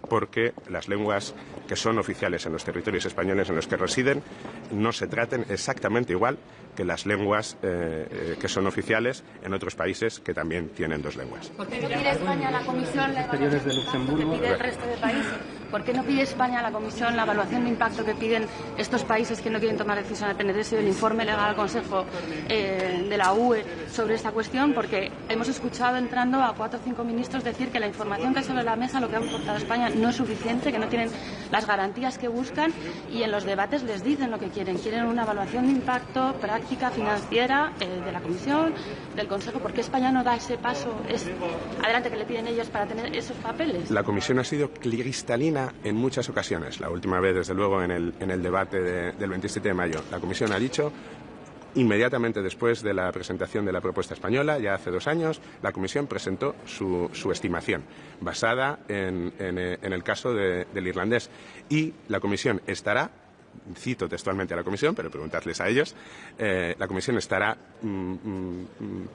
Speaker 16: porque las lenguas que son oficiales en los territorios españoles en los que residen no se traten exactamente igual que las lenguas que son oficiales en otros países que también tienen dos lenguas.
Speaker 2: ¿Por qué no pide España a la Comisión la evaluación de impacto que pide el resto de países? ¿Por qué no pide España a la Comisión la evaluación de impacto que piden estos países que no quieren tomar decisión al PNDS y el informe legal al Consejo de la UE sobre esta cuestión? Porque hemos escuchado entrando a 4 o 5 ministros decir que la información que hay sobre la mesa, lo que ha aportado España, no es suficiente, que no tienen las garantías que buscan y en los debates les dicen lo que quieren. Quieren una evaluación de impacto práctica financiera de la Comisión, del Consejo. ¿Por qué España no da ese paso adelante que le piden ellos para tener esos papeles?
Speaker 16: La Comisión ha sido cristalina en muchas ocasiones. La última vez, desde luego, en el debate del 27 de mayo. La Comisión ha dicho, inmediatamente después de la presentación de la propuesta española, ya hace 2 años, la Comisión presentó su estimación, basada en el caso del irlandés. Y la Comisión estará, cito textualmente a la Comisión, pero preguntadles a ellos, la Comisión estará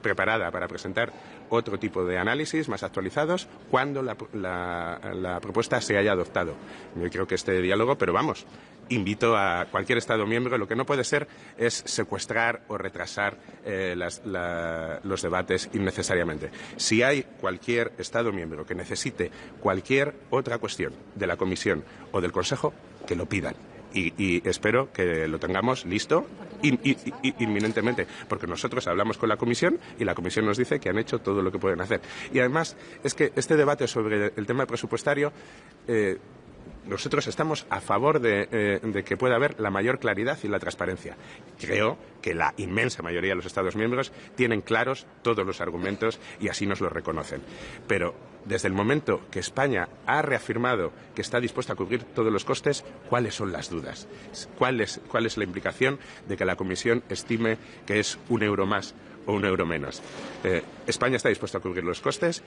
Speaker 16: preparada para presentar otro tipo de análisis más actualizados cuando la propuesta se haya adoptado. Yo creo que este diálogo, pero vamos, invito a cualquier Estado miembro, lo que no puede ser es secuestrar o retrasar los debates innecesariamente. Si hay cualquier Estado miembro que necesite cualquier otra cuestión de la Comisión o del Consejo, que lo pidan. Y espero que lo tengamos listo inminentemente, porque nosotros hablamos con la Comisión y la Comisión nos dice que han hecho todo lo que pueden hacer. Y además es que este debate sobre el tema presupuestario, nosotros estamos a favor de que pueda haber la mayor claridad y la transparencia. Creo que la inmensa mayoría de los Estados miembros tienen claros todos los argumentos y así nos lo reconocen. Pero desde el momento que España ha reafirmado que está dispuesta a cubrir todos los costes, ¿cuáles son las dudas? ¿Cuál es la implicación de que la Comisión estime que es €1 más o €1 menos? España está dispuesta a cubrir los costes.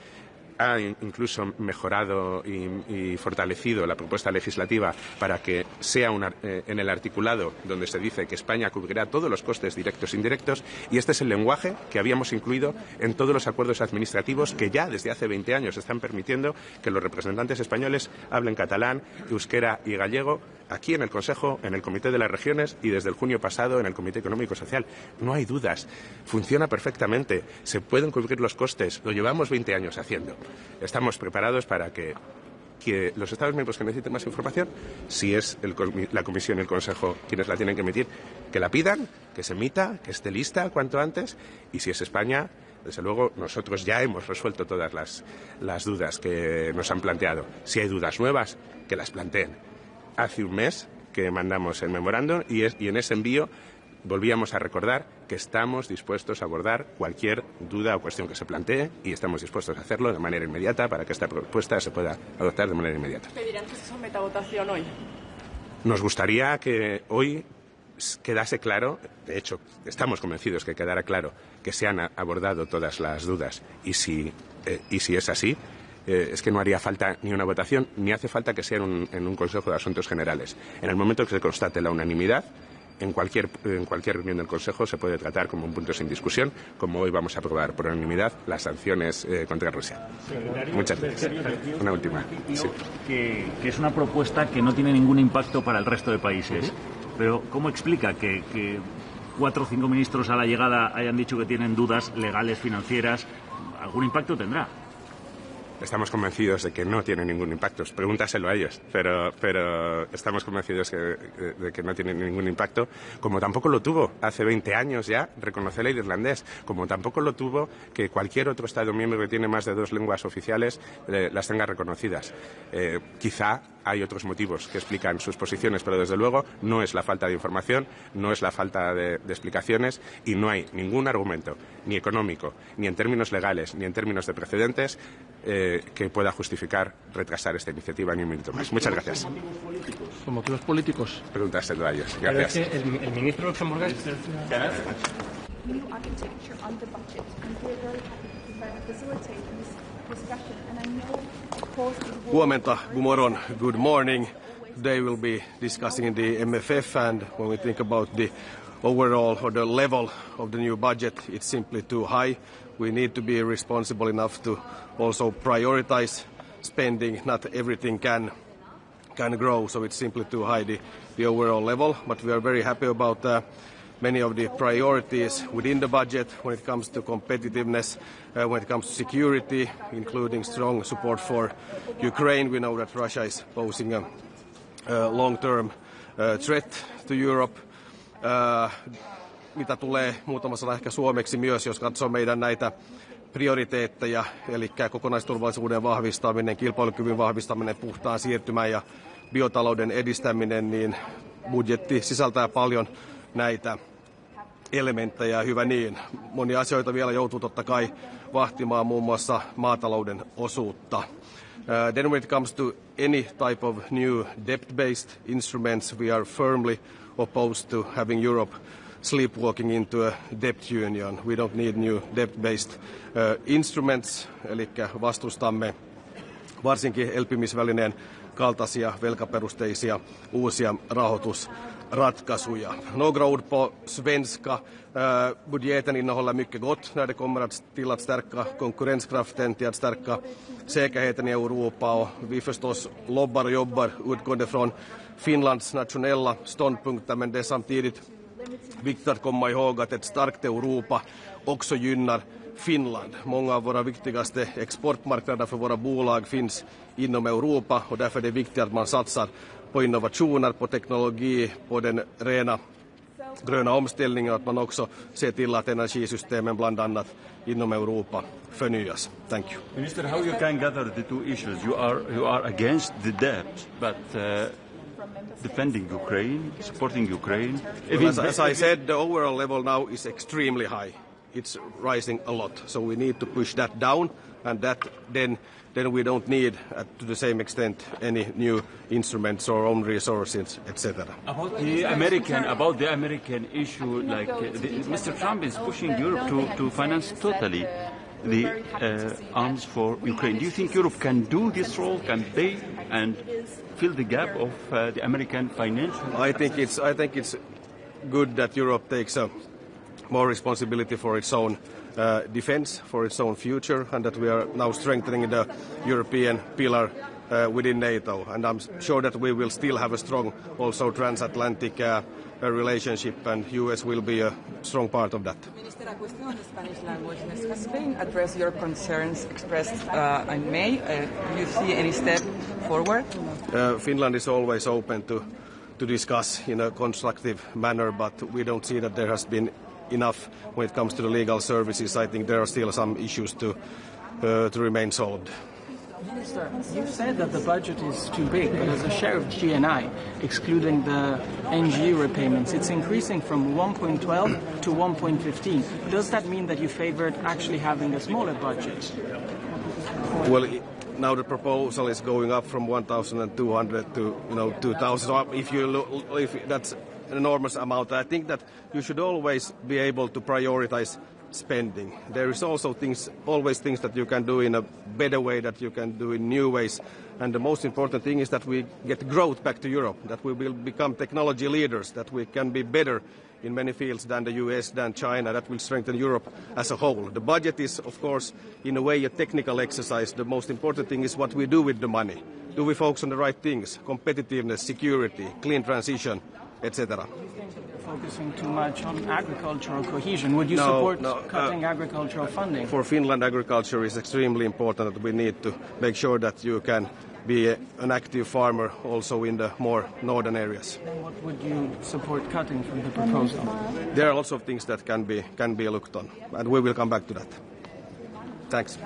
Speaker 16: Ha incluso mejorado y fortalecido la propuesta legislativa para que sea en el articulado donde se dice que España cubrirá todos los costes directos e indirectos, y este es el lenguaje que habíamos incluido en todos los acuerdos administrativos que ya desde hace 20 años están permitiendo que los representantes españoles hablen catalán, euskera y gallego aquí en el Consejo, en el Comité de las Regiones y desde el junio pasado en el Comité Económico y Social. No hay dudas, funciona perfectamente, se pueden cubrir los costes, lo llevamos 20 años haciendo. Estamos preparados para que los Estados miembros que necesiten más información, si es la Comisión y el Consejo quienes la tienen que emitir, que la pidan, que se emita, que esté lista cuanto antes, y si es España, desde luego nosotros ya hemos resuelto todas las dudas que nos han planteado. Si hay dudas nuevas, que las planteen. Hace un mes que mandamos el memorando y en ese envío volvíamos a recordar que estamos dispuestos a abordar cualquier duda o cuestión que se plantee y estamos dispuestos a hacerlo de manera inmediata para que esta propuesta se pueda adoptar de manera inmediata.
Speaker 4: ¿Pedirán que se someta a votación hoy?
Speaker 16: Nos gustaría que hoy quedase claro, de hecho estamos convencidos que quedará claro que se han abordado todas las dudas y si es así, es que no haría falta ni una votación ni hace falta que sea en un Consejo de Asuntos Generales. En el momento que se constate la unanimidad, en cualquier reunión del Consejo se puede tratar como un punto sin discusión, como hoy vamos a aprobar por unanimidad las sanciones contra Rusia. Muchas gracias. Una última. Sí.
Speaker 18: Que es una propuesta que no tiene ningún impacto para el resto de países. Pero ¿cómo explica que 4 o 5 ministros a la llegada hayan dicho que tienen dudas legales, financieras? ¿Algún impacto tendrá?
Speaker 16: Estamos convencidos de que no tiene ningún impacto. Pregúntaselo a ellos, pero estamos convencidos de que no tiene ningún impacto, como tampoco lo tuvo hace 20 años ya reconocer el irlandés, como tampoco lo tuvo que cualquier otro Estado miembro que tiene más de 2 lenguas oficiales las tenga reconocidas. Quizá hay otros motivos que explican sus posiciones, pero desde luego no es la falta de información, no es la falta de explicaciones y no hay ningún argumento, ni económico, ni en términos legales, ni en términos de precedentes, que pueda justificar retrasar esta iniciativa ni un minuto más. Muchas gracias.
Speaker 17: ¿Con motivos políticos?
Speaker 16: Preguntárselo a ellos. Gracias.
Speaker 19: El ministro luxemburgués.
Speaker 20: Huomenta, good morning, good morning. Today we'll be discussing the MFF, and when we think about the overall or the level of the new budget, it's simply too high. We need to be responsible enough to also prioritize spending. Not everything can grow, so it's simply too high, the overall level. But we are very happy about many of the priorities within the budget when it comes to competitiveness, when it comes to security, including strong support for Ukraine. We know that Russia is posing a long-term threat to Europe. Mitä tulee muutama sana ehkä suomeksi myös, jos katsoo meidän näitä prioriteetteja, eli kokonaisturvallisuuden vahvistaminen, kilpailukyvyn vahvistaminen, puhtaan siirtymän ja biotalouden edistäminen, niin budjetti sisältää paljon näitä elementtejä, hyvä niin. Monia asioita vielä joutuu totta kai vahtimaan, muun muassa maatalouden osuutta. Then when it comes to any type of new debt-based instruments, we are firmly opposed to having Europe sleepwalking into a debt union. We don't need new debt-based instruments, eli vastustamme varsinkin elpymisvälineen kaltaisia velkaperusteisia uusia rahoitusratkaisuja. Några ord på svenska. Budgeten innehåller mycket gott när det kommer till att stärka konkurrenskraften, till att stärka säkerheten i Europa, och vi förstås lobbar och jobbar utgående från Finlands nationella ståndpunkter, men det är samtidigt viktigt att komma ihåg att ett starkt Europa också gynnar Finland. Många av våra viktigaste exportmarknader för våra bolag finns inom Europa, och därför är det viktigt att man satsar på innovationer, på teknologi, på den rena gröna omställningen, och att man också ser till att energisystemen bland annat inom Europa förnyas. Thank you.
Speaker 5: Minister, how you can gather the two issues? You are against the debt, but defending Ukraine, supporting Ukraine.
Speaker 20: As I said, the overall level now is extremely high. It's rising a lot, so we need to push that down, and that then we don't need, to the same extent, any new instruments or own resources, etc.
Speaker 5: About the American issue, like Mr. Trump is pushing Europe to finance totally the arms for Ukraine. Do you think Europe can do this role, can pay and fill the gap of the American financial?
Speaker 20: I think it's good that Europe takes more responsibility for its own defense, for its own future, and that we are now strengthening the European pillar within NATO. And I'm sure that we will still have a strong also transatlantic relationship, and US will be a strong part of that.
Speaker 21: Minister, a question on the Spanish language. Has Spain addressed your concerns expressed in May? Do you see any step forward?
Speaker 20: Finland is always open to discuss in a constructive manner, but we don't see that there has been enough when it comes to the legal services. I think there are still some issues to remain solved.
Speaker 15: Minister, you said that the budget is too big, but as a share of GNI, excluding the NG repayments, it's increasing from 1.12 to 1.15. Does that mean that you favored actually having a smaller budget?
Speaker 20: Well, now the proposal is going up from 1,200 to 2,000. If that's an enormous amount, I think that you should always be able to prioritize spending. There is also always things that you can do in a better way, that you can do in new ways. And the most important thing is that we get growth back to Europe, that we will become technology leaders, that we can be better in many fields than the US, than China. That will strengthen Europe as a whole. The budget is, of course, in a way a technical exercise. The most important thing is what we do with the money. Do we focus on the right things? Competitiveness, security, clean transition, etc.
Speaker 15: focusing too much on agricultural cohesion. Would you support cutting agricultural funding?
Speaker 20: For Finland, agriculture is extremely important. That we need to make sure that you can be an active farmer also in the more northern areas.
Speaker 15: Then what would you support cutting from the proposal?
Speaker 20: There are lots of things that can be looked on, and we will come back to that. Thanks.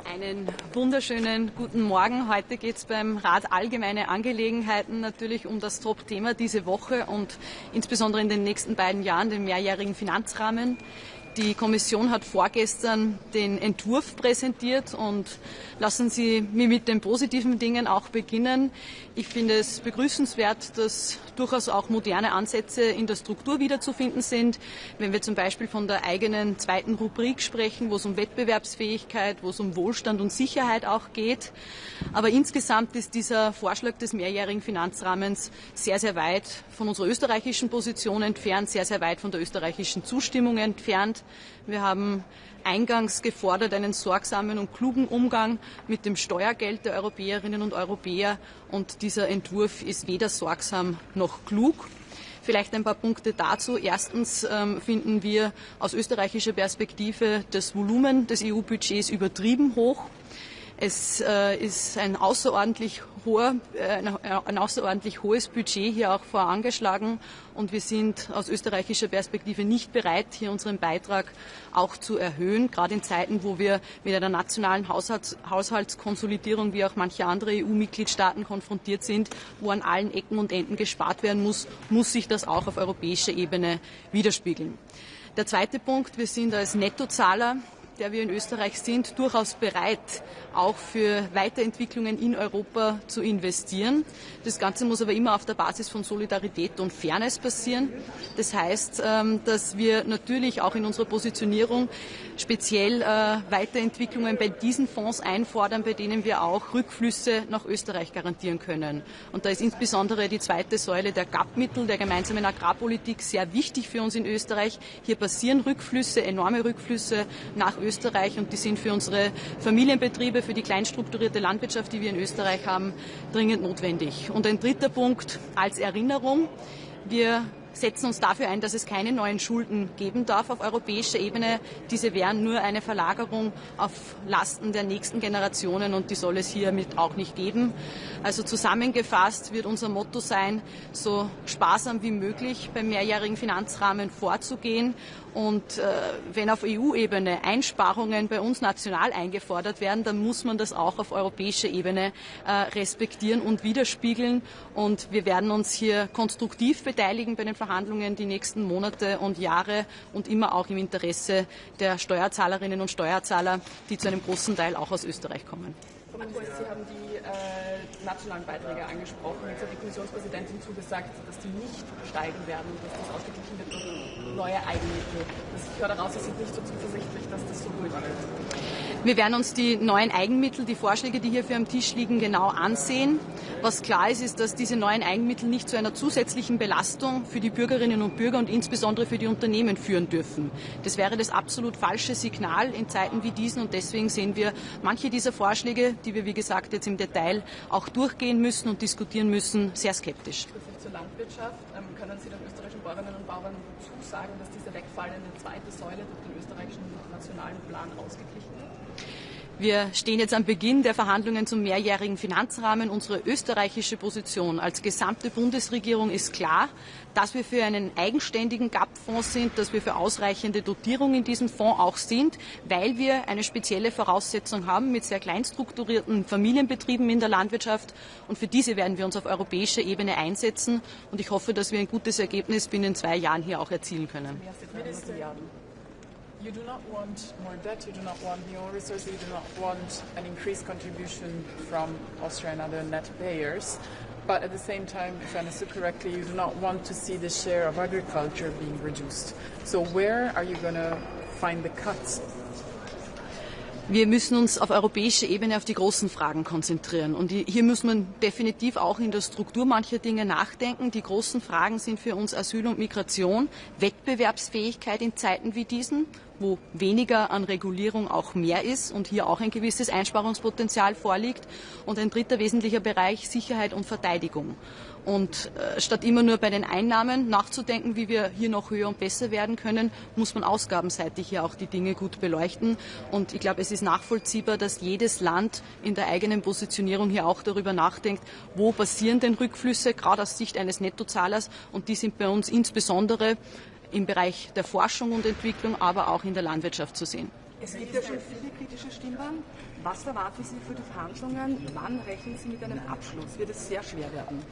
Speaker 10: Einen wunderschönen guten Morgen. Heute geht es beim Rat Allgemeine Angelegenheiten natürlich um das Top-Thema diese Woche und insbesondere in den nächsten beiden Jahren, den mehrjährigen Finanzrahmen. Die Kommission hat vorgestern den Entwurf präsentiert und lassen Sie mich mit den positiven Dingen auch beginnen. Ich finde es begrüßenswert, dass durchaus auch moderne Ansätze in der Struktur wiederzufinden sind. Wenn wir zum Beispiel von der eigenen zweiten Rubrik sprechen, wo es um Wettbewerbsfähigkeit, wo es um Wohlstand und Sicherheit auch geht. Aber insgesamt ist dieser Vorschlag des mehrjährigen Finanzrahmens sehr, sehr weit von unserer österreichischen Position entfernt, sehr, sehr weit von der österreichischen Zustimmung entfernt. Wir haben eingangs gefordert einen sorgsamen und klugen Umgang mit dem Steuergeld der Europäerinnen und Europäer, und dieser Entwurf ist weder sorgsam noch klug. Vielleicht ein paar Punkte dazu. Erstens finden wir aus österreichischer Perspektive das Volumen des EU-Budgets übertrieben hoch. Es ist ein außerordentlich hohes Budget hier auch vorangeschlagen, und wir sind aus österreichischer Perspektive nicht bereit, hier unseren Beitrag auch zu erhöhen, gerade in Zeiten, wo wir mit einer nationalen Haushaltskonsolidierung wie auch manche andere EU-Mitgliedstaaten konfrontiert sind, wo an allen Ecken und Enden gespart werden muss, muss sich das auch auf europäischer Ebene widerspiegeln. Der zweite Punkt: Wir sind als Nettozahler, der wir in Österreich sind, durchaus bereit, auch für Weiterentwicklungen in Europa zu investieren. Das Ganze muss aber immer auf der Basis von Solidarität und Fairness passieren. Das heißt, dass wir natürlich auch in unserer Positionierung speziell Weiterentwicklungen bei diesen Fonds einfordern, bei denen wir auch Rückflüsse nach Österreich garantieren können. Und da ist insbesondere die zweite Säule der GAP-Mittel, der gemeinsamen Agrarpolitik, sehr wichtig für uns in Österreich. Hier passieren Rückflüsse, enorme Rückflüsse nach Österreich, und die sind für unsere Familienbetriebe, für die kleinstrukturierte Landwirtschaft, die wir in Österreich haben, dringend notwendig. Und ein dritter Punkt als Erinnerung: Wir setzen uns dafür ein, dass es keine neuen Schulden geben darf auf europäischer Ebene. Diese wären nur eine Verlagerung auf Lasten der nächsten Generationen, und die soll es hiermit auch nicht geben. Also zusammengefasst wird unser Motto sein, so sparsam wie möglich beim mehrjährigen Finanzrahmen vorzugehen. Und wenn auf EU-Ebene Einsparungen bei uns national eingefordert werden, dann muss man das auch auf europäischer Ebene respektieren und widerspiegeln. Und wir werden uns hier konstruktiv beteiligen bei den Verhandlungen die nächsten Monate und Jahre, und immer auch im Interesse der Steuerzahlerinnen und Steuerzahler, die zu einem großen Teil auch aus Österreich kommen.
Speaker 4: Sie haben die nationalen Beiträge angesprochen. Jetzt hat die Kommissionspräsidentin zugesagt, dass die nicht steigen werden und dass das ausgeglichen wird durch neue Eigenmittel. Ich höre daraus, Sie sind nicht so zuversichtlich, dass das so durchgeht.
Speaker 10: Wir werden uns die neuen Eigenmittel, die Vorschläge, die hier für am Tisch liegen, genau ansehen. Was klar ist, ist, dass diese neuen Eigenmittel nicht zu einer zusätzlichen Belastung für die Bürgerinnen und Bürger und insbesondere für die Unternehmen führen dürfen. Das wäre das absolut falsche Signal in Zeiten wie diesen, und deswegen sehen wir manche dieser Vorschläge, die wir, wie gesagt, jetzt im Detail auch durchgehen müssen und diskutieren müssen, sehr skeptisch.
Speaker 4: Zur Landwirtschaft, können Sie den österreichischen Bäuerinnen und Bauern zusagen, dass diese wegfallende zweite Säule durch den österreichischen nationalen Plan ausgeglichen wird?
Speaker 10: Wir stehen jetzt am Beginn der Verhandlungen zum mehrjährigen Finanzrahmen. Unsere österreichische Position als gesamte Bundesregierung ist klar, dass wir für einen eigenständigen GAP-Fonds sind, dass wir für ausreichende Dotierung in diesem Fonds auch sind, weil wir eine spezielle Voraussetzung haben mit sehr kleinstrukturierten Familienbetrieben in der Landwirtschaft, und für diese werden wir uns auf europäischer Ebene einsetzen, und ich hoffe, dass wir ein gutes Ergebnis binnen 2 Jahren hier auch erzielen können.
Speaker 4: You do not want more debt, you do not want new resources, you do not want an increased contribution from Austria and other net payers. But at the same time, if I understood correctly, you do not want to see the share of agriculture being reduced. So where are you going to find the cuts?
Speaker 10: Wir müssen uns auf europäischer Ebene auf die großen Fragen konzentrieren. Und hier muss man definitiv auch in der Struktur mancher Dinge nachdenken. Die großen Fragen sind für uns Asyl und Migration, Wettbewerbsfähigkeit in Zeiten wie diesen, wo weniger an Regulierung auch mehr ist und hier auch ein gewisses Einsparungspotenzial vorliegt. Und ein dritter wesentlicher Bereich, Sicherheit und Verteidigung. Und statt immer nur bei den Einnahmen nachzudenken, wie wir hier noch höher und besser werden können, muss man ausgabenseitig hier auch die Dinge gut beleuchten. Und ich glaube, es ist nachvollziehbar, dass jedes Land in der eigenen Positionierung hier auch darüber nachdenkt, wo passieren denn Rückflüsse, gerade aus Sicht eines Nettozahlers. Und die sind bei uns insbesondere im Bereich der Forschung und Entwicklung, aber auch in der Landwirtschaft zu sehen.
Speaker 4: Es gibt ja schon viele kritische Stimmen. Was erwarten Sie für die Verhandlungen? Wann rechnen Sie mit einem Abschluss? Wird es sehr schwer werden?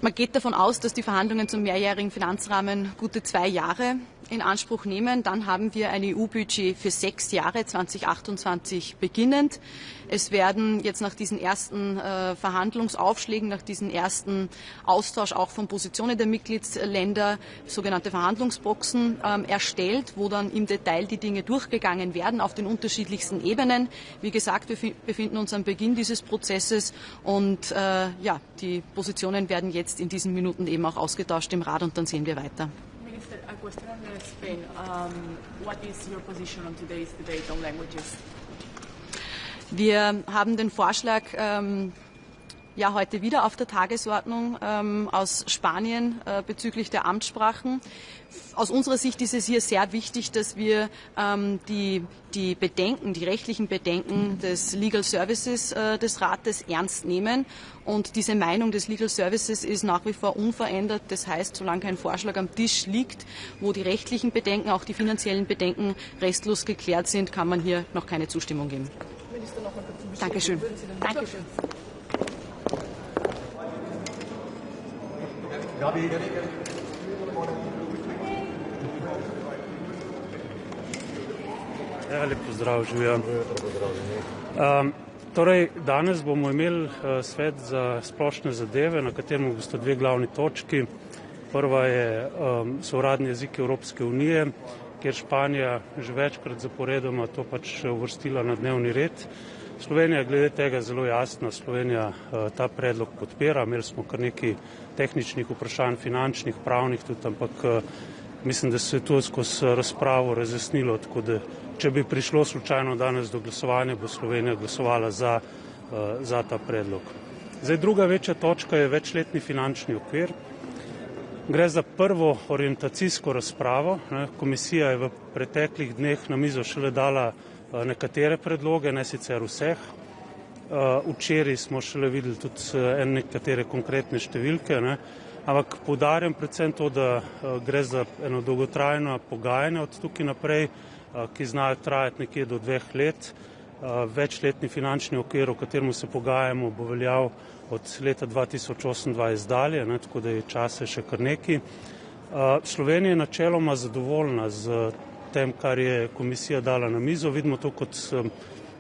Speaker 10: Man geht davon aus, dass die Verhandlungen zum mehrjährigen Finanzrahmen gute 2 Jahre in Anspruch nehmen, dann haben wir ein EU-Budget für 6 Jahre, 2028 beginnend. Es werden jetzt nach diesen ersten Verhandlungsaufschlägen, nach diesem ersten Austausch auch von Positionen der Mitgliedsländer sogenannte Verhandlungsboxen erstellt, wo dann im Detail die Dinge durchgegangen werden auf den unterschiedlichsten Ebenen. Wie gesagt, wir befinden uns am Beginn dieses Prozesses und die Positionen werden jetzt in diesen Minuten eben auch ausgetauscht im Rat und dann sehen wir weiter.
Speaker 6: Minister, a question on Spain. What is your position on today's debate on languages?
Speaker 10: Wir haben den Vorschlag heute wieder auf der Tagesordnung aus Spanien bezüglich der Amtssprachen. Aus unserer Sicht ist es hier sehr wichtig, dass wir die Bedenken, die rechtlichen Bedenken des Legal Services des Rates ernst nehmen. Und diese Meinung des Legal Services ist nach wie vor unverändert. Das heißt, solange kein Vorschlag am Tisch liegt, wo die rechtlichen Bedenken, auch die finanziellen Bedenken restlos geklärt sind, kann man hier noch keine Zustimmung geben. Dankeschön. Dankeschön.
Speaker 19: Lep pozdrav, živim. Torej, danes bomo imeli svet za splošne zadeve, na katerem bosta dve glavni točki. Prva so uradni jeziki Evropske unije, kjer Španija že večkrat zaporedoma to pač uvrstila na dnevni red. Slovenija je glede tega zelo jasna. Slovenija ta predlog podpira. Imeli smo kar nekaj tehničnih vprašanj, finančnih, pravnih tudi, ampak mislim, da se je to skozi razpravo razjasnilo, tako da če bi prišlo slučajno danes do glasovanja, bo Slovenija glasovala za ta predlog. Zdaj, druga večja točka je večletni finančni okvir. Gre za prvo orientacijsko razpravo. Komisija je v preteklih dneh na mizo šele dala nekatere predloge, ne sicer vseh. Včeraj smo šele videli tudi nekatere konkretne številke, ampak poudarjam predvsem to, da gre za eno dolgotrajno pogajanje od tukaj naprej, ki znajo trajati nekje do 2 let. Večletni finančni okvir, o katerem se pogajamo, bo veljal od leta 2028 dalje, tako da je časa še kar nekaj. Slovenija je načeloma zadovoljna z tem, kar je komisija dala na mizo. Vidimo to kot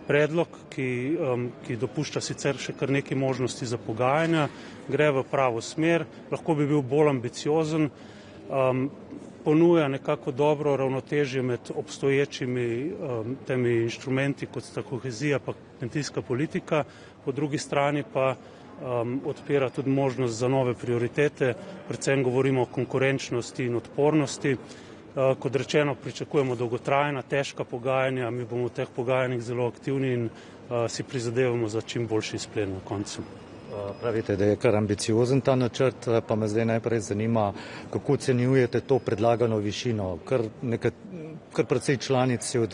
Speaker 19: predlog, ki dopušča sicer še kar nekaj možnosti za pogajanja, gre v pravo smer, lahko bi bil bolj ambiciozen, ponuja nekako dobro ravnotežje med obstoječimi temi inštrumenti, kot sta kohezija pa kmetijska politika, po drugi strani pa odpira tudi možnost za nove prioritete, predvsem govorimo o konkurenčnosti in odpornosti. Kot rečeno, pričakujemo dolgotrajna, težka pogajanja, mi bomo v teh pogajanjih zelo aktivni in si prizadevamo za čim boljši izplen na koncu.
Speaker 22: Pravite, da je kar ambiciozen ta načrt, pa me zdaj najprej zanima, kako ocenjujete to predlagano višino. Kar precej članic se je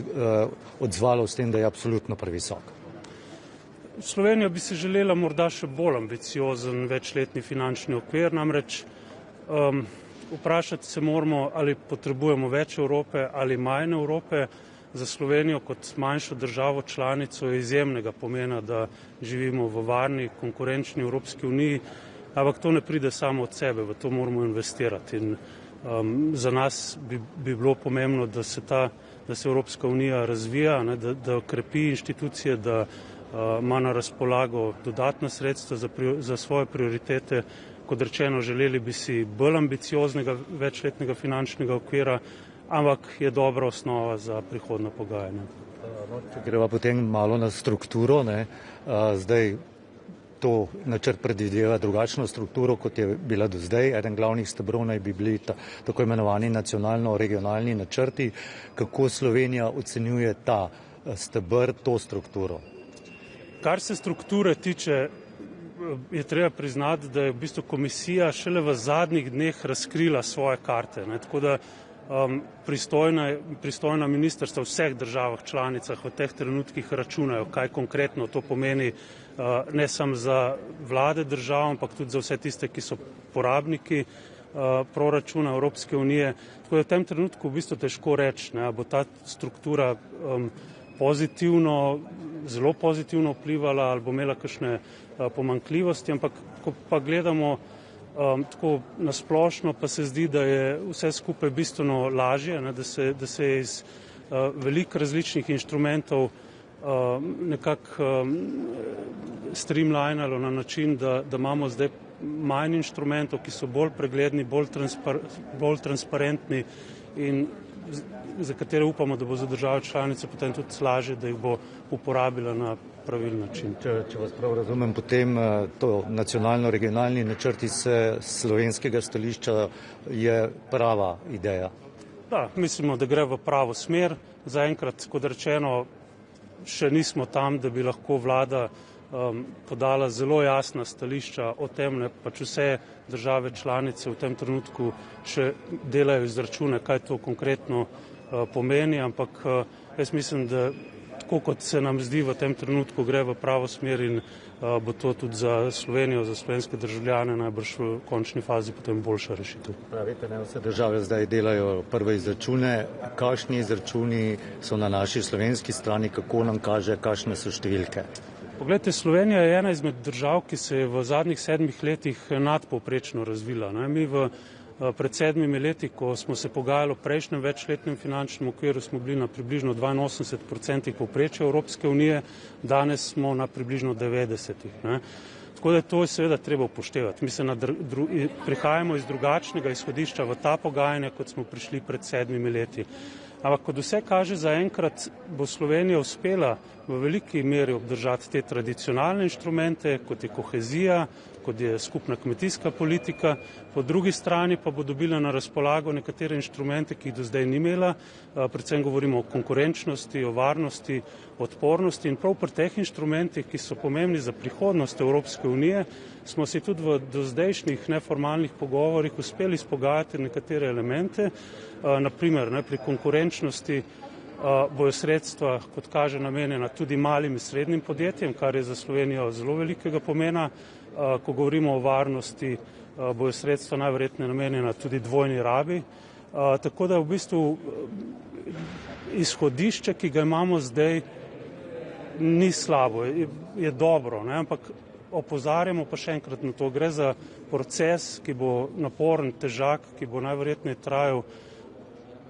Speaker 22: odzvalo s tem, da je absolutno previsok.
Speaker 19: Slovenija bi se želela morda še bolj ambiciozen večletni finančni okvir, namreč vprašati se moramo, ali potrebujemo več Evrope ali manj Evrope. Za Slovenijo kot manjšo državo članico je izjemnega pomena, da živimo v varni, konkurenčni Evropski uniji, ampak to ne pride samo od sebe, v to moramo investirati. In za nas bi bilo pomembno, da se Evropska unija razvija, da krepi inštitucije, da ima na razpolago dodatna sredstva za svoje prioritete. Kot rečeno, želeli bi si bolj ambicioznega večletnega finančnega okvira, ampak je dobra osnova za prihodna pogajanja.
Speaker 22: Če greva potem malo na strukturo, zdaj to načrt predvideva drugačno strukturo, kot je bila do zdaj. Eden glavnih stebrov naj bi bili tako imenovani nacionalno-regionalni načrti. Kako Slovenija ocenjuje ta stebr, to strukturo?
Speaker 19: Kar se strukture tiče, je treba priznati, da je v bistvu komisija šele v zadnjih dneh razkrila svoje karte. Tako da pristojna ministrstva v vseh državah članicah v teh trenutkih računajo, kaj konkretno to pomeni ne samo za vlade držav, ampak tudi za vse tiste, ki so porabniki proračuna Evropske unije. Tako da v tem trenutku v bistvu težko reči, bo ta struktura zelo pozitivno vplivala ali bo imela kakšne pomanjkljivosti, ampak ko pa gledamo Tako nasplošno pa se zdi, da je vse skupaj bistveno lažje, ne, da se je iz veliko različnih inštrumentov nekako streamlinalo na način, da imamo zdaj manj inštrumentov, ki so bolj pregledni, bolj transparentni in za katere upamo, da bo za države članice potem tudi lažje, da jih bo uporabila na pravilen način.
Speaker 22: Če vas prav razumem, potem to nacionalno-regionalni načrt iz slovenskega stališča je prava ideja.
Speaker 19: Da, mislimo, da gre v pravo smer. Zaenkrat, kot rečeno, še nismo tam, da bi lahko vlada podala zelo jasna stališča o tem, ne, pač vse države članice v tem trenutku še delajo izračune, kaj to konkretno pomeni, ampak jaz mislim, da tako kot se nam zdi v tem trenutku gre v pravo smer in bo to tudi za Slovenijo, za slovenske državljane najbrž v končni fazi potem boljša rešitev.
Speaker 22: Pravite, ne, vse države zdaj delajo prve izračune. Kakšni izračuni so na naši slovenski strani, kako nam kaže, kakšne so številke?
Speaker 19: Poglejte, Slovenija je ena izmed držav, ki se je v zadnjih 7 letih nadpovprečno razvila. Mi pred 7 leti, ko smo se pogajali o prejšnjem večletnem finančnem okviru, smo bili na približno 82% povprečja Evropske unije, danes smo na približno 90%. Tako da to je seveda treba upoštevati. Mi se prihajamo iz drugačnega izhodišča v ta pogajanja, kot smo prišli pred 7 leti. Ampak kot vse kaže, zaenkrat bo Slovenija uspela v veliki meri obdržati te tradicionalne inštrumente, kot je kohezija, kot je skupna kmetijska politika, po drugi strani pa bo dobila na razpolago nekatere inštrumente, ki jih do zdaj ni imela, predvsem govorimo o konkurenčnosti, o varnosti, odpornosti in prav pri teh inštrumentih, ki so pomembni za prihodnost Evropske unije, smo si tudi v dozdajšnjih neformalnih pogovorih uspeli izpogajati nekatere elemente, naprimer pri konkurenčnosti bojo sredstva, kot kaže, namenjena tudi malim in srednjim podjetjem, kar je za Slovenijo zelo velikega pomena. Ko govorimo o varnosti, bojo sredstva najverjetneje namenjena tudi dvojni rabi. Tako da v bistvu izhodišče, ki ga imamo zdaj, ni slabo, je dobro, ne? Ampak opozarjamo pa še enkrat na to. Gre za proces, ki bo naporen, težak, ki bo najverjetneje trajal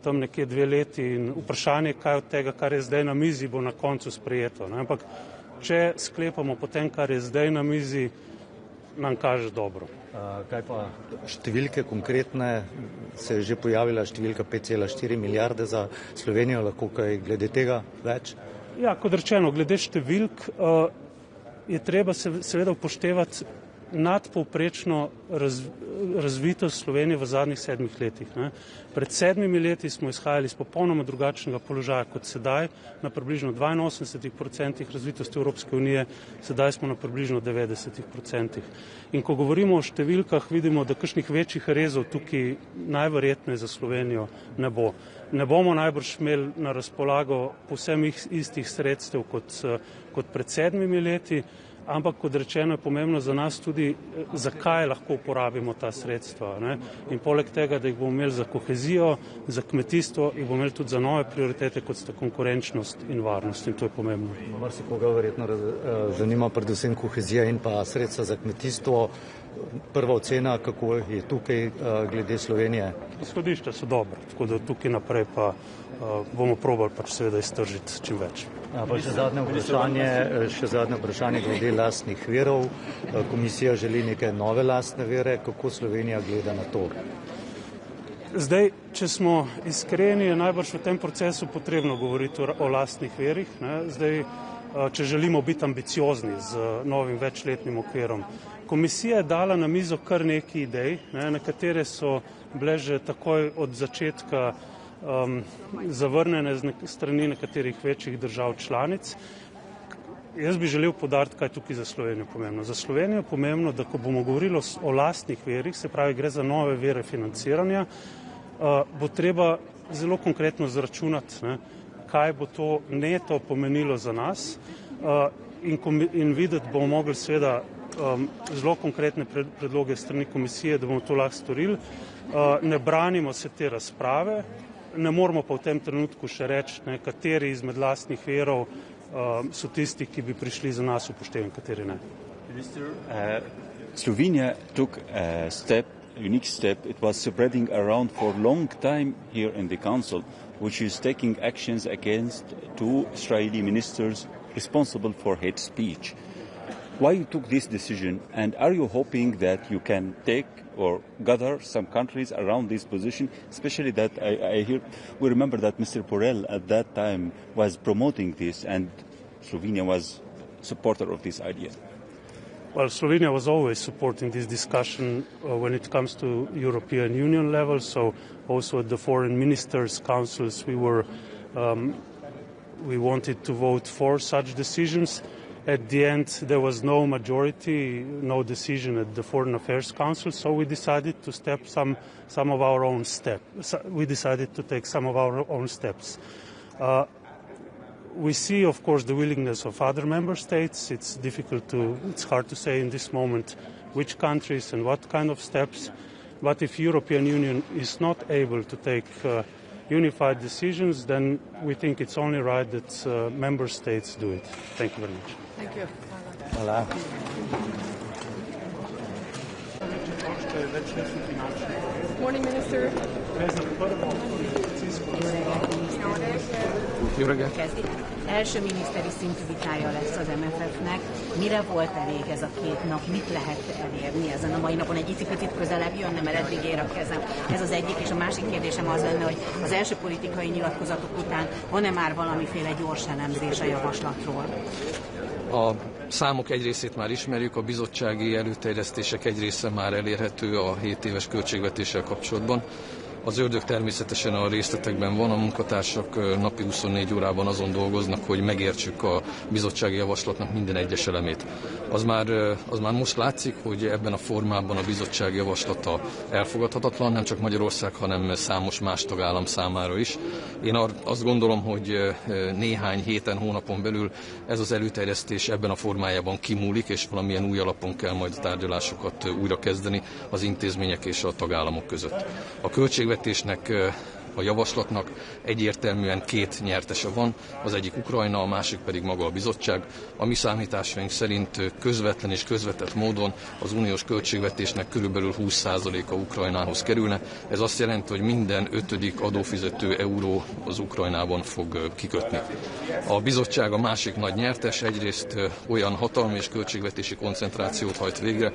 Speaker 19: tam nekje 2 leti in vprašanje, kaj od tega, kar je zdaj na mizi, bo na koncu sprejeto. Ne? Ampak če sklepamo po tem, kar je zdaj na mizi, nam kaže dobro.
Speaker 22: Kaj pa številke konkretne? Se je že pojavila številka 5,4 milijarde za Slovenijo, lahko kaj glede tega več?
Speaker 19: Ja, kot rečeno, glede številk je treba seveda upoštevati nadpovprečno razvitost Slovenije v zadnjih 7 letih. Ne. Pred 7 leti smo izhajali iz popolnoma drugačnega položaja kot sedaj, na približno 82% razvitosti Evropske unije, sedaj smo na približno 90%. In ko govorimo o številkah, vidimo, da kakšnih večjih rezov tukaj najverjetneje za Slovenijo ne bo. Ne bomo najbrž imeli na razpolago povsem istih sredstev kot pred 7 leti, ampak kot rečeno je pomembno za nas tudi, zakaj lahko uporabimo ta sredstva. Ne? In poleg tega, da jih bomo imeli za kohezijo, za kmetijstvo, jih bomo imeli tudi za nove prioritete, kot sta konkurenčnost in varnost. In to je pomembno.
Speaker 22: Marsikoga verjetno zanima predvsem kohezija in pa sredstva za kmetijstvo. Prva ocena, kako je tukaj glede Slovenije?
Speaker 19: Izhodišča so dobre, tako da tukaj naprej pa bomo probali pač seveda iztržiti čim več.
Speaker 22: Pa še zadnje vprašanje glede lastnih virov. Komisija želi neke nove lastne vire. Kako Slovenija gleda na to?
Speaker 19: Zdaj, če smo iskreni, je najbrž v tem procesu potrebno govoriti o lastnih virih. Zdaj, če želimo biti ambiciozni z novim večletnim okvirom. Komisija je dala na mizo kar nekaj idej, na katere so bile že takoj od začetka zavrnjene z strani nekaterih večjih držav članic. Jaz bi želel poudariti, kaj je tukaj za Slovenijo pomembno. Za Slovenijo je pomembno, da ko bomo govorili o lastnih virih, se pravi, gre za nove vire financiranja, bo treba zelo konkretno zračunati, kaj bo to neto pomenilo za nas in videti bomo mogli seveda zelo konkretne predloge strani komisije, da bomo to lahko storili. Ne branimo se te razprave, ne moramo pa v tem trenutku še reči, kateri izmed lastnih virov so tisti, ki bi prišli za nas upoštevani, kateri ne.
Speaker 5: Slovenia took a unique step. It was spreading around for a long time here in the Council, which is taking actions against 2 Israeli ministers responsible for hate speech. Why you took this decision, and are you hoping that you can take or gather some countries around this position, especially that we remember that Mr. Borrell at that time was promoting this and Slovenia was supporter of this idea?
Speaker 19: Well, Slovenia was always supporting this discussion when it comes to European Union level, so also at the Foreign Ministers' Councils we wanted to vote for such decisions. At the end, there was no majority, no decision at the Foreign Affairs Council, so we decided to take some of our own steps. We see, of course, the willingness of other member states. It's hard to say in this moment which countries and what kind of steps. But if European Union is not able to take unified decisions, then we think it's only right that member states do it. Thank you very much.
Speaker 14: Thank you.
Speaker 22: Hvala.
Speaker 1: Morning, Minister.
Speaker 20: Jó reggelt!
Speaker 1: Első miniszteri szintű vitája lesz az MFF-nek. Mire volt elég ez a 2 nap? Mit lehet elérni ezen a mai napon? Egy icipicit közelebb jönne, mert eddig ér a kezem. Ez az egyik, és a másik kérdésem az lenne, hogy az első politikai nyilatkozatok után van-e már valamiféle gyors elemzés a javaslatról?
Speaker 3: A számok egy részét már ismerjük, a bizottsági előterjesztések egy része már elérhető a 7 éves költségvetéssel kapcsolatban. Az ördög természetesen a részletekben van, a munkatársak napi 24 órában azon dolgoznak, hogy megértsük a bizottsági javaslatnak minden egyes elemét. Az már most látszik, hogy ebben a formában a bizottsági javaslata elfogadhatatlan, nem csak Magyarország, hanem számos más tagállam számára is. Én azt gondolom, hogy néhány héten, hónapon belül ez az előterjesztés ebben a formájában kimúlik, és valamilyen új alapon kell majd a tárgyalásokat újra kezdeni az intézmények és a tagállamok között. A költségvetésnek, a javaslatnak egyértelműen 2 nyertese van, az egyik Ukrajna, a másik pedig maga a bizottság. A mi számításaink szerint közvetlen és közvetett módon az uniós költségvetésnek körülbelül 20%-a Ukrajnához kerülne. Ez azt jelenti, hogy minden 5. adófizető euró az Ukrajnában fog kikötni. A bizottság a másik nagy nyertes, egyrészt olyan hatalmi és költségvetési koncentrációt hajt végre,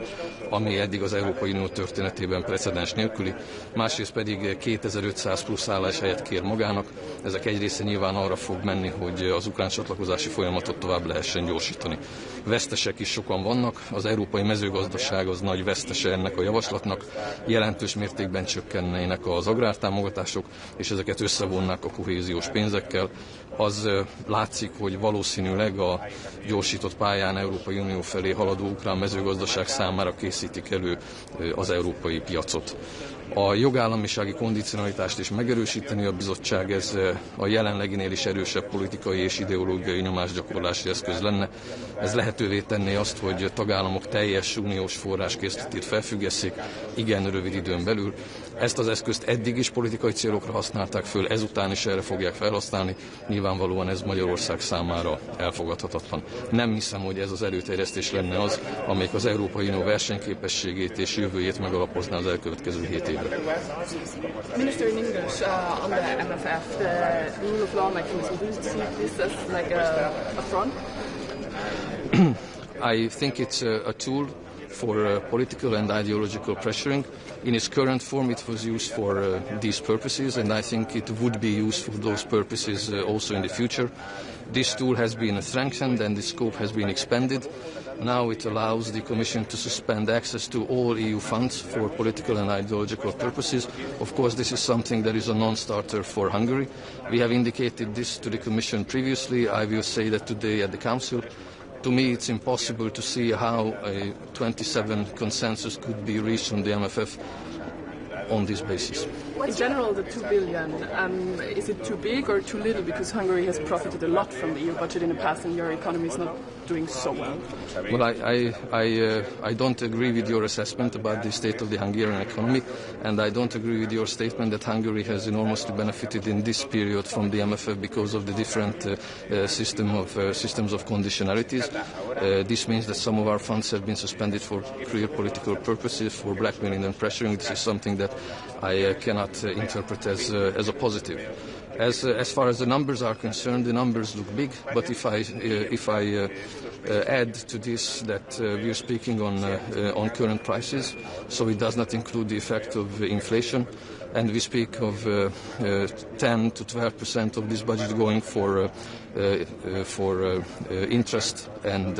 Speaker 3: ami eddig az Európai Unió történetében precedens nélküli, másrészt pedig 2500 plusz álláshelyet kér magának. Ezek egy része nyilván arra fog menni, hogy az ukrán csatlakozási folyamatot tovább lehessen gyorsítani. Vesztesek is sokan vannak, az európai mezőgazdaság az nagy vesztese ennek a javaslatnak, jelentős mértékben csökkennének az agrártámogatások, és ezeket összevonnák a kohéziós pénzekkel. Az látszik, hogy valószínűleg a gyorsított pályán Európai Unió felé haladó ukrán mezőgazdaság számára készítik elő az európai piacot. A jogállamisági kondicionalitást is megerősíteni a bizottság, ez a jelenleginél is erősebb politikai és ideológiai nyomásgyakorlási eszköz lenne. Ez lehetővé tenné azt, hogy tagállamok teljes uniós forráskészletét felfüggesszék igen rövid időn belül. Ezt az eszközt eddig is politikai célokra használták föl, ezután is erre fogják felhasználni. Nyilvánvalóan ez Magyarország számára elfogadhatatlan. Nem hiszem, hogy ez az előterjesztés lenne az, amelyik az Európai Unió versenyképességét és jövőjét megalapozná az elkövetkező 7 évre.
Speaker 1: Minister, in English, on the MFF, the rule of law mechanism, do you see this as like a front?
Speaker 3: I think it's a tool for political and ideological pressuring. In its current form, it was used for these purposes, and I think it would be used for those purposes also in the future. This tool has been strengthened and the scope has been expanded. Now it allows the Commission to suspend access to all EU funds for political and ideological purposes. Of course, this is something that is a non-starter for Hungary. We have indicated this to the Commission previously. I will say that today at the Council. To me, it's impossible to see how a 27 consensus could be reached on the MFF on this basis.
Speaker 1: In general, the 2 billion, is it too big or too little? Because Hungary has profited a lot from the EU budget in the past and your economy is not
Speaker 6: doing so well?
Speaker 3: Well, I don't agree with your assessment about the state of the Hungarian economy, and I don't agree with your statement that Hungary has enormously benefited in this period from the MFF because of the different systems of conditionalities. This means that some of our funds have been suspended for clear political purposes, for blackmailing and pressuring. This is something that I cannot interpret as a positive. As far as the numbers are concerned, the numbers look big, but if I add to this that we are speaking on current prices, so it does not include the effect of inflation, and we speak of 10 to 12% of this budget going for interest and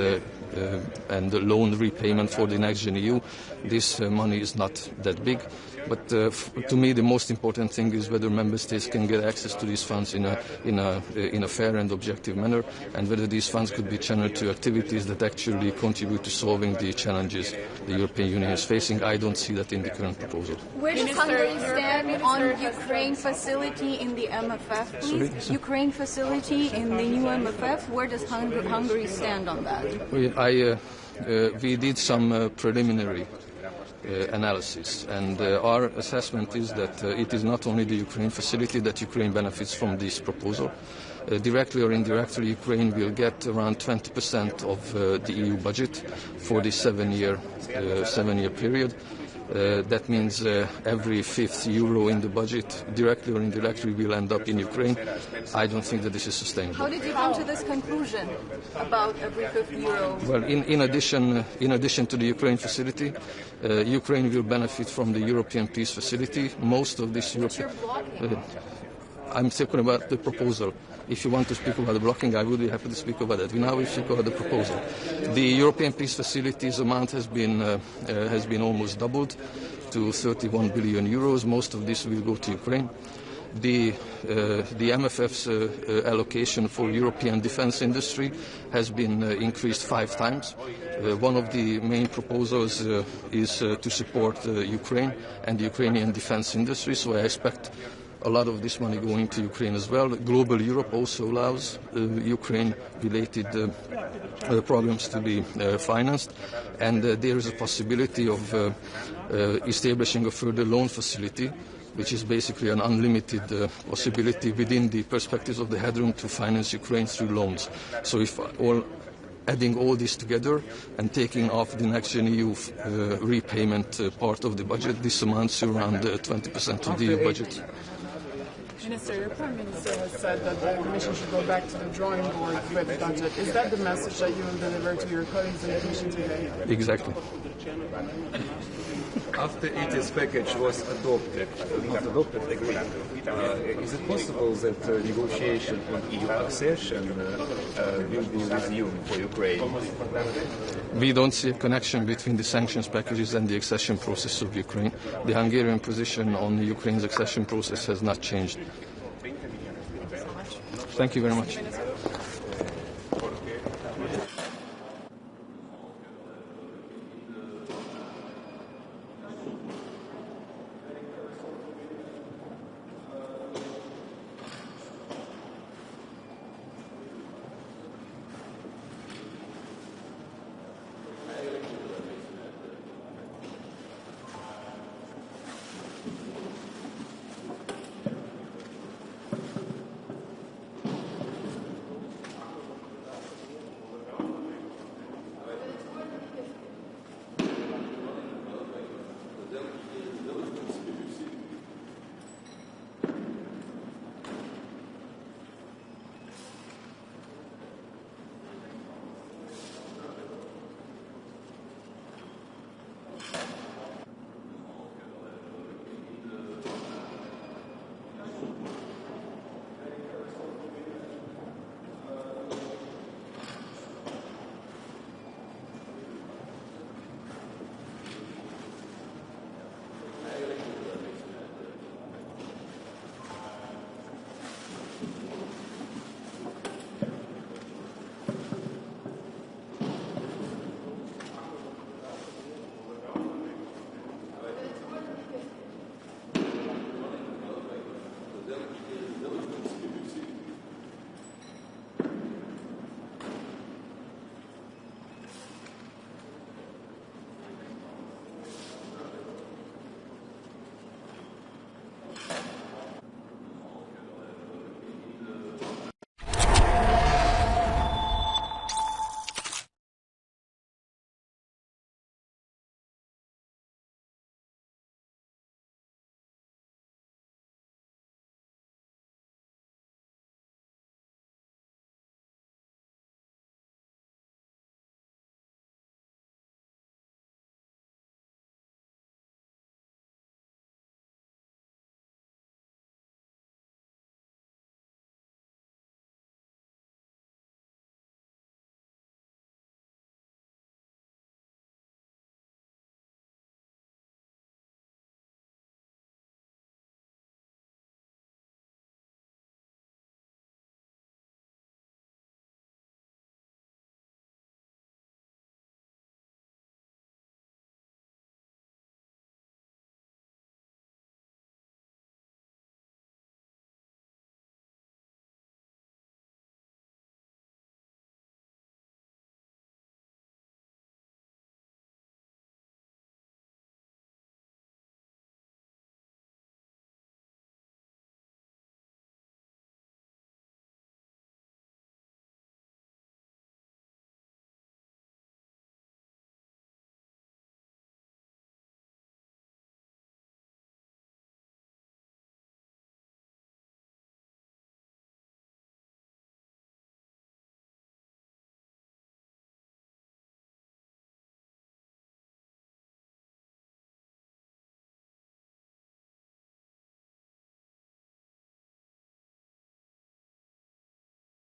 Speaker 3: loan repayment for the next Gen EU. This money is not that big. But to me, the most important thing is whether member states can get access to these funds in a fair and objective manner, and whether these funds could be channeled to activities that actually contribute to solving the challenges the European Union is facing. I don't see that in the current proposal.
Speaker 8: Where does Hungary stand on Ukraine facility in the MFF, please?
Speaker 3: Sorry?
Speaker 8: Ukraine facility in the new MFF. Where does Hungary stand on that?
Speaker 3: We did some preliminary analysis, and our assessment is that it is not only the Ukraine facility that Ukraine benefits from this proposal. Directly or indirectly, Ukraine will get around 20% of the EU budget for the seven-year period. That means every fifth euro in the budget, directly or indirectly, will end up in Ukraine. I don't think that this is sustainable.
Speaker 8: How did you come to this conclusion about every fifth euro?
Speaker 3: Well, in addition to the Ukraine facility, Ukraine will benefit from the European Peace Facility. Most of this I'm talking about the proposal. If you want to speak about the blocking, I would be happy to speak about that. Now we speak about the proposal. The European Peace Facility's amount has been almost doubled to 31 billion euros. Most of this will go to Ukraine. The MFF's allocation for European defence industry has been increased 5 times. One of the main proposals is to support Ukraine and the Ukrainian defence industry, so I expect a lot of this money going to Ukraine as well. Global Europe also allows Ukraine-related programs to be financed, and there is a possibility of establishing a further loan facility, which is basically an unlimited possibility within the perspectives of the headroom to finance Ukraine through loans. So if adding all this together and taking off the next Gen EU repayment part of the budget, this amounts to around 20% of the EU budget.
Speaker 4: Minister, your Prime Minister has said that the Commission should go back to the drawing board with the budget. Is that the message that you will deliver to your colleagues in the Commission today?
Speaker 3: Exactly.
Speaker 7: After ETS package was adopted, is it possible that negotiation on EU accession will be resumed for Ukraine?
Speaker 3: We don't see a connection between the sanctions packages and the accession process of Ukraine. The Hungarian position on Ukraine's accession process has not changed. Thank you very much.